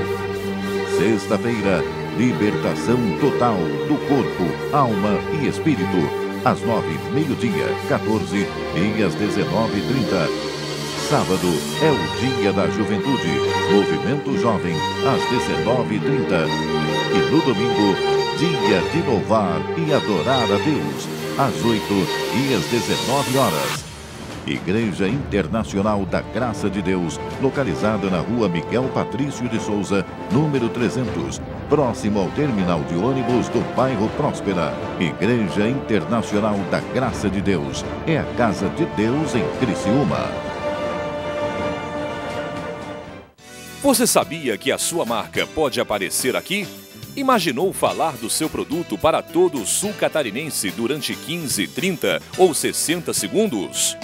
Sexta-feira, libertação total do corpo, alma e espírito, às 9, meio-dia, 14 e às 19h30. Sábado é o Dia da Juventude, Movimento Jovem, às 19h30. E no domingo, Dia de Louvar e Adorar a Deus, às 8 e às 19 horas. Igreja Internacional da Graça de Deus, localizada na rua Miguel Patrício de Souza, número 300, próximo ao terminal de ônibus do bairro Próspera. Igreja Internacional da Graça de Deus, é a casa de Deus em Criciúma. Você sabia que a sua marca pode aparecer aqui? Imaginou falar do seu produto para todo o sul catarinense durante 15, 30 ou 60 segundos?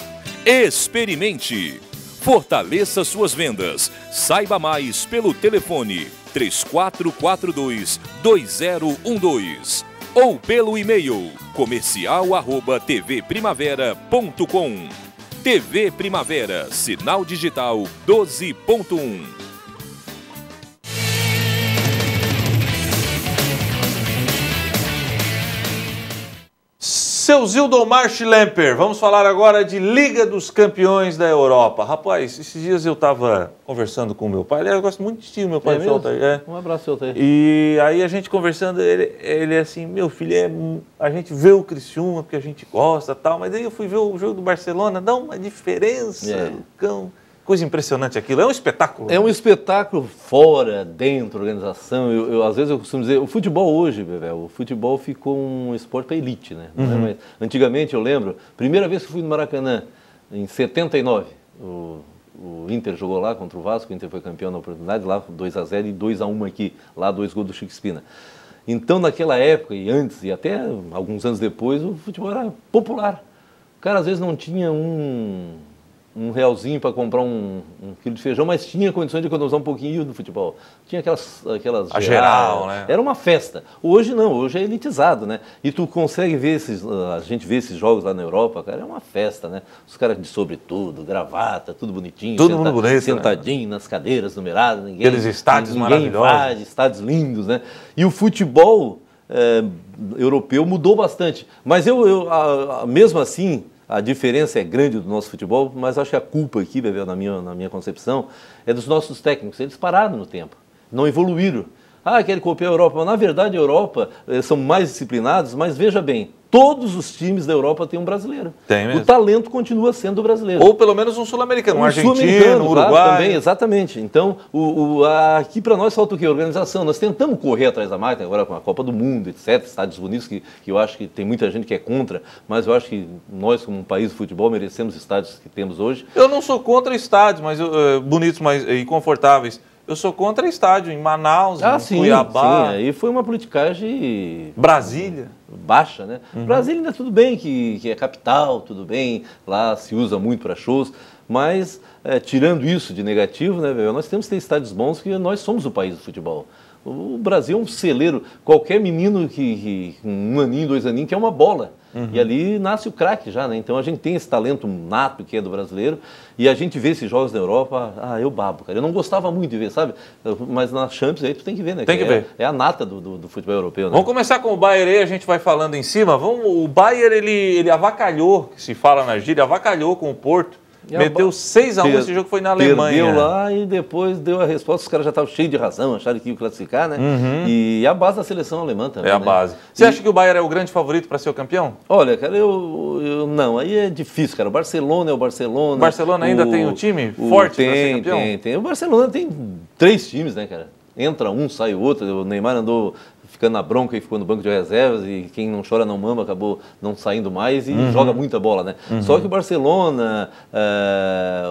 Experimente! Fortaleça suas vendas. Saiba mais pelo telefone 3442-2012 ou pelo e-mail comercial@tvprimavera.com. TV Primavera, sinal digital 12.1. Seu Zildomar Schlemper, vamos falar agora de Liga dos Campeões da Europa. Rapaz, esses dias eu estava conversando com o meu pai, aliás, eu gosto muito de ti, meu pai. Um abraço, seu Altair. E aí a gente conversando, ele é assim, meu filho, a gente vê o Criciúma porque a gente gosta e tal, mas aí eu fui ver o jogo do Barcelona, dá uma diferença, Lucão. Coisa impressionante aquilo, é um espetáculo. É um espetáculo fora, dentro da organização. Às vezes eu costumo dizer, o futebol hoje, Bevel, o futebol ficou um esporte para elite, né? Mas, antigamente, eu lembro, primeira vez que fui no Maracanã, em 79, o Inter jogou lá contra o Vasco, o Inter foi campeão na oportunidade, lá 2-0 e 2-1 aqui, lá 2 gols do Chico Espina. Então, naquela época, e antes, e até alguns anos depois, o futebol era popular. O cara, às vezes, não tinha um realzinho para comprar um quilo de feijão, mas tinha condições de economizar um pouquinho do futebol. Tinha aquelas a geral, né? Era uma festa. Hoje não, hoje é elitizado, né? E tu consegue ver a gente vê esses jogos lá na Europa, cara, é uma festa, né? Os caras de sobretudo, gravata, tudo bonitinho. Tudo muito bonito, sentadinho, né? Nas cadeiras numeradas, aqueles estádios maravilhosos. Estádios lindos, né? E o futebol europeu mudou bastante. Mas mesmo assim, a diferença é grande do nosso futebol, mas acho que a culpa aqui, Bebel, na minha concepção, é dos nossos técnicos. Eles pararam no tempo, não evoluíram. Querem copiar a Europa. Mas, na verdade, a Europa são mais disciplinados, mas veja bem, todos os times da Europa têm um brasileiro. Tem mesmo. O talento continua sendo brasileiro. Ou pelo menos um sul-americano, um argentino, um uruguai. Claro, também, exatamente. Então, aqui para nós falta o quê? Organização. Nós tentamos correr atrás da máquina, agora com a Copa do Mundo, etc., Estados Unidos, que eu acho que tem muita gente que é contra, mas eu acho que nós, como um país de futebol, merecemos estádios que temos hoje. Eu não sou contra estádios, mas bonitos e confortáveis. Eu sou contra estádio em Manaus, em Cuiabá. Sim, aí foi uma politicagem... Brasília. Baixa, né? Brasília ainda tudo bem, que é capital, tudo bem, lá se usa muito para shows, mas tirando isso de negativo, né, nós temos que ter estádios bons, que nós somos o país do futebol. O Brasil é um celeiro, qualquer menino que com 1 aninho, 2 aninhos, quer uma bola. E ali nasce o craque já, né? Então a gente tem esse talento nato que é do brasileiro e a gente vê esses jogos na Europa, eu babo, cara. Eu não gostava muito de ver, sabe? Mas na Champions aí tu tem que ver, né? Tem que ver. É a nata do futebol europeu, né? Vamos começar com o Bayern aí, a gente vai falando em cima. O Bayern, ele avacalhou, que se fala na gíria, avacalhou com o Porto. Meteu 6-1, esse jogo foi na Alemanha. Perdeu lá e depois deu a resposta, os caras já estavam cheios de razão, acharam que iam classificar, né? E a base da seleção alemã também. É a base. Você acha que o Bayern é o grande favorito para ser o campeão? Olha, cara, eu não, aí é difícil, cara. O Barcelona é o Barcelona. O Barcelona ainda tem um time forte para ser campeão? Tem. O Barcelona tem 3 times, né, cara? Entra um, sai o outro. O Neymar andou ficando na bronca e ficou no banco de reservas e quem não chora não mama, acabou não saindo mais e joga muita bola, né? Só que o Barcelona,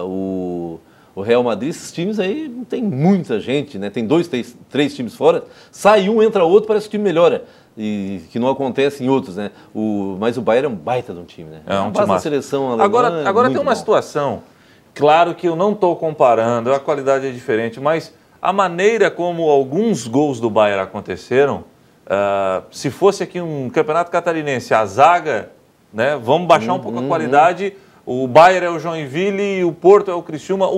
o Real Madrid, esses times aí tem muita gente, né? Tem 2, 3 times fora, sai um, entra outro, parece que o time melhora. E que não acontece em outros, né? Mas o Bayern é um baita de um time, né? É um time. Da seleção alemã. Agora tem uma situação, claro que eu não estou comparando, a qualidade é diferente, mas a maneira como alguns gols do Bayern aconteceram, se fosse aqui um campeonato catarinense, a zaga, né, vamos baixar um pouco a qualidade, o Bayern é o Joinville e o Porto é o Criciúma.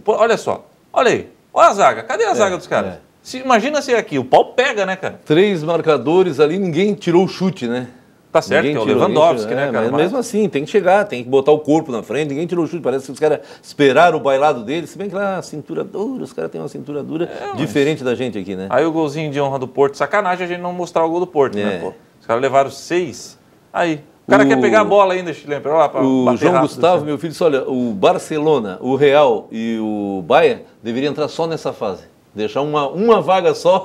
Olha só, olha aí, olha a zaga, cadê a zaga dos caras? Imagina se aqui, o pau pega, né, cara? 3 marcadores ali, ninguém tirou o chute, né? Tá certo, que é o Lewandowski, né, cara? Mas mesmo assim, tem que chegar, tem que botar o corpo na frente, ninguém tirou o chute, parece que os caras esperaram o bailado deles, se bem que lá, cintura dura, os caras têm uma cintura dura diferente da gente aqui, né? Aí o golzinho de honra do Porto, sacanagem a gente não mostrar o gol do Porto, né, pô? Os caras levaram 6, aí... O cara quer pegar a bola ainda, Schlemper, olha lá pra o bater João rápido, Gustavo, assim. meu filho, disse, olha, o Barcelona, o Real e o Bayern deveriam entrar só nessa fase. Deixar uma vaga só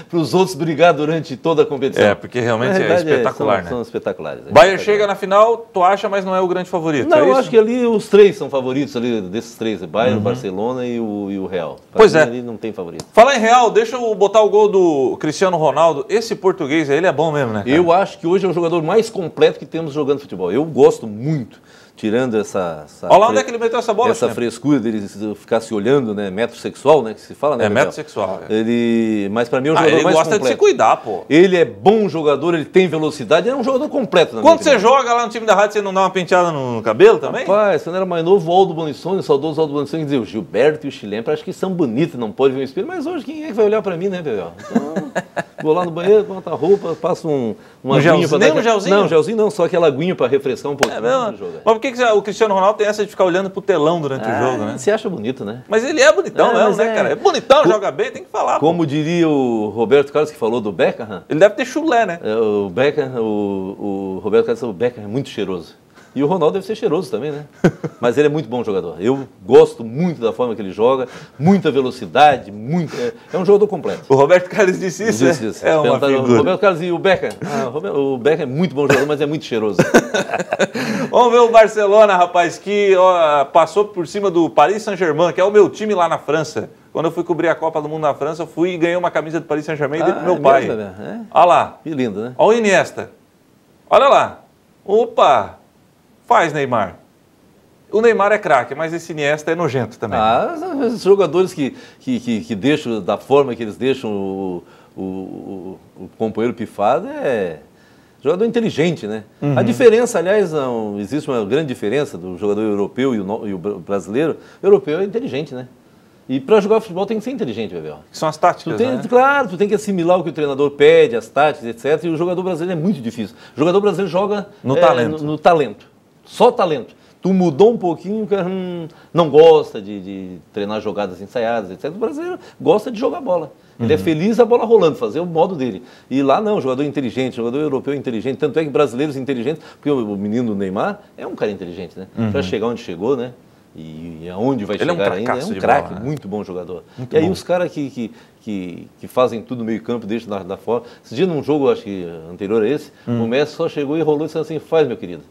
para os outros brigar durante toda a competição. Porque realmente é espetacular, né? São espetaculares. Bayern chega na final, tu acha, mas não é o grande favorito. Não, eu acho que ali os 3 são favoritos, ali desses 3, Bayern, Barcelona e o Real. Pois é. Ali não tem favorito. Falar em Real, deixa eu botar o gol do Cristiano Ronaldo. Esse português aí, ele é bom mesmo, né, cara? Eu acho que hoje é o jogador mais completo que temos jogando futebol. Eu gosto muito tirando essa Olha lá onde é que ele meteu essa bola, essa frescura dele ficar se olhando, né? Metrosexual, né? Que se fala, né? Metrosexual. Mas para mim é o jogador mais completo. Ele gosta de se cuidar, pô. Ele é bom jogador, ele tem velocidade, é um jogador completo. Quando você joga lá no time da rádio, você não dá uma penteada no cabelo também? Rapaz, quando era mais novo, o Aldo Bonissoni, o saudoso Aldo Bonissoni, dizia, o Gilberto e o Chilempo, acho que são bonitos, não pode ver um espelho, mas hoje quem é que vai olhar para mim, né, Bebel? Então, vou lá no banheiro, boto a roupa, passo uma aguinha para dar... um gelzinho? Não, gelzinho não, só aquela aguinha para refrescar um pouquinho. Mas por que o Cristiano Ronaldo tem essa de ficar olhando pro telão durante o jogo, né? Se acha bonito, né? Mas ele é bonitão mesmo, né, cara? É bonitão, joga bem, tem que falar. Como diria o Roberto Carlos, que falou do Beckham. Ele deve ter chulé, né? O Beckham, o Roberto Carlos, o Beckham é muito cheiroso. E o Ronaldo deve ser cheiroso também, né? Mas ele é muito bom jogador. Eu gosto muito da forma que ele joga, muita velocidade, é um jogador completo. O Roberto Carlos disse isso, é uma figura. O Roberto Carlos e o Beckham. O Beckham é muito bom jogador, mas é muito cheiroso. Vamos ver o Barcelona, rapaz, que passou por cima do Paris Saint-Germain, que é o meu time lá na França. Quando eu fui cobrir a Copa do Mundo na França, eu fui e ganhei uma camisa do Paris Saint-Germain e dei pro meu pai. Olha lá. Que lindo, né? Olha o Iniesta. Olha lá. Opa! Faz, Neymar. O Neymar é craque, mas esse Iniesta é nojento também. Os jogadores que deixam, da forma que eles deixam o companheiro pifado, é jogador inteligente, né? A diferença, aliás, existe uma grande diferença do jogador europeu e o brasileiro. O europeu é inteligente, né? E para jogar futebol tem que ser inteligente, Bebel. São as táticas, né? Claro, tu tem que assimilar o que o treinador pede, as táticas, etc. E o jogador brasileiro é muito difícil. O jogador brasileiro joga no talento. Só talento. Tu mudou um pouquinho, o cara não gosta de treinar jogadas ensaiadas, etc. O brasileiro gosta de jogar bola. Ele é feliz a bola rolando, fazer o modo dele. E lá não, jogador inteligente, jogador europeu inteligente. Tanto é que brasileiros inteligentes, porque o menino Neymar é um cara inteligente, né? Para chegar onde chegou, né? E aonde vai chegar ainda, é um craque, né? Muito bom jogador. Muito bom. Aí os caras que fazem tudo no meio campo, deixam da fora. Esse dia num jogo, acho que anterior a esse, o Messi só chegou e rolou e disse assim, faz, meu querido.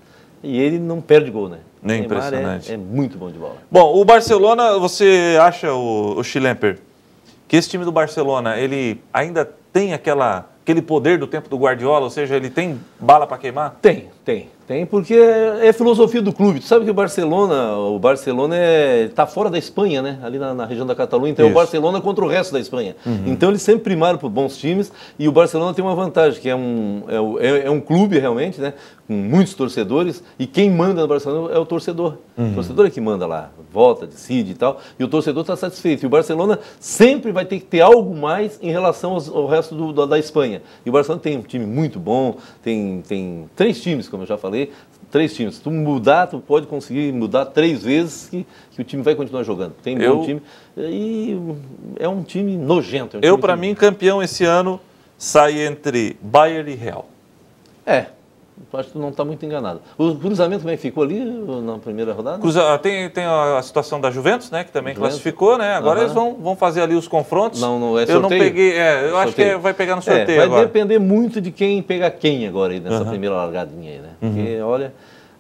E ele não perde gol, né? É impressionante. É muito bom de bola. Bom, o Barcelona, você acha, o Chilemper, que esse time do Barcelona, ele ainda tem aquele poder do tempo do Guardiola, ou seja, ele tem bala para queimar? Tem, porque é filosofia do clube. Tu sabe que o Barcelona está fora da Espanha, né? Ali na região da Catalunha. Então é o Barcelona contra o resto da Espanha. Então eles sempre primaram por bons times e o Barcelona tem uma vantagem, que é um clube realmente, né? Com muitos torcedores e quem manda no Barcelona é o torcedor. O torcedor é que manda lá, vota, decide e tal. E o torcedor está satisfeito. E o Barcelona sempre vai ter que ter algo mais em relação ao resto da Espanha. E o Barcelona tem um time muito bom, tem 3 times, como eu já falei. 3 times. Se tu mudar, tu pode conseguir mudar 3 vezes que o time vai continuar jogando. Tem bom time. E é um time nojento. Para mim, campeão esse ano sai entre Bayern e Real. Acho que tu não está muito enganado. O cruzamento também ficou ali na primeira rodada? Tem a situação da Juventus, né? Que também classificou, né? Agora eles vão fazer ali os confrontos. Não é sorteio? Eu não peguei, eu acho que vai pegar no sorteio vai agora. Depender muito de quem pega quem agora aí nessa primeira largadinha aí, né? Porque, olha,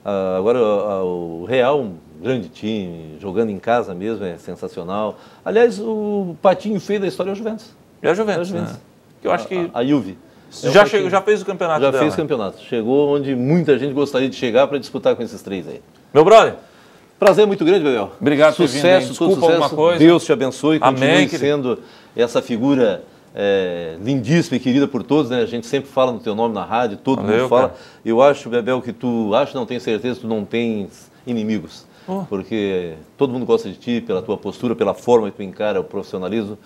agora o Real, um grande time, jogando em casa mesmo, é sensacional. Aliás, o patinho feio da história é o Juventus. É a Juventus. Né? Eu acho que... A Juve. Já fez o campeonato Já dela. fez o campeonato. Chegou onde muita gente gostaria de chegar para disputar com esses 3 aí. Meu brother. Prazer muito grande, Bebel. Obrigado por vir. Desculpa alguma coisa. Deus te abençoe. Continue sendo essa figura lindíssima e querida por todos, né? A gente sempre fala no teu nome na rádio, todo mundo fala. Cara. Eu acho, Bebel, que não tenho certeza, tu não tens inimigos. Porque todo mundo gosta de ti pela tua postura, pela forma que tu encara o profissionalismo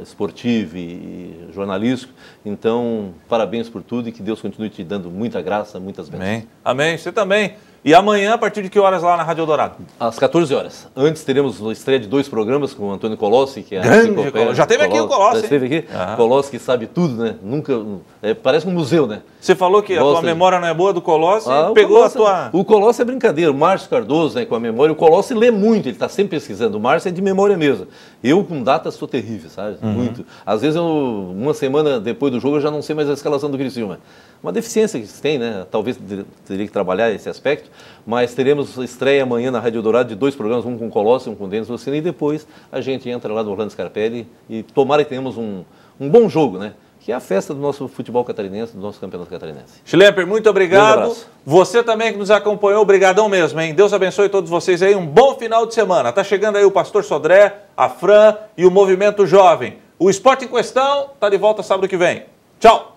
esportivo e jornalístico. Então, parabéns por tudo e que Deus continue te dando muita graça, muitas bênçãos. Amém. Você também. E amanhã, a partir de que horas lá na Rádio Eldorado? Às 14 horas. Antes teremos a estreia de 2 programas com o Antônio Colossi, que é Já teve aqui o Colossi. Já esteve aqui? Colossi que sabe tudo, né? Nunca... parece um museu, né? Você falou que a tua memória não é boa do Colossi, pegou Colossi, a tua... O Colossi é brincadeira. O Márcio Cardoso, né, com a memória, o Colossi lê muito, ele está sempre pesquisando. O Márcio é de memória mesmo. Eu, com datas, sou terrível, sabe? Muito. Às vezes, uma semana depois do jogo, eu já não sei mais a escalação do Criciúma. Uma deficiência que se tem, né? Talvez teria que trabalhar esse aspecto, mas teremos estreia amanhã na Rádio Eldorado de 2 programas, um com o Colossi, um com o Denis Lucena, e depois a gente entra lá no Orlando Scarpelli e tomara que tenhamos um bom jogo, né? que é a festa do nosso futebol catarinense, do nosso campeonato catarinense. Schlemper, muito obrigado. Você também que nos acompanhou, obrigadão mesmo, hein? Deus abençoe todos vocês aí, um bom final de semana. Tá chegando aí o Pastor Sodré, a Fran e o Movimento Jovem. O Esporte em Questão tá de volta sábado que vem. Tchau!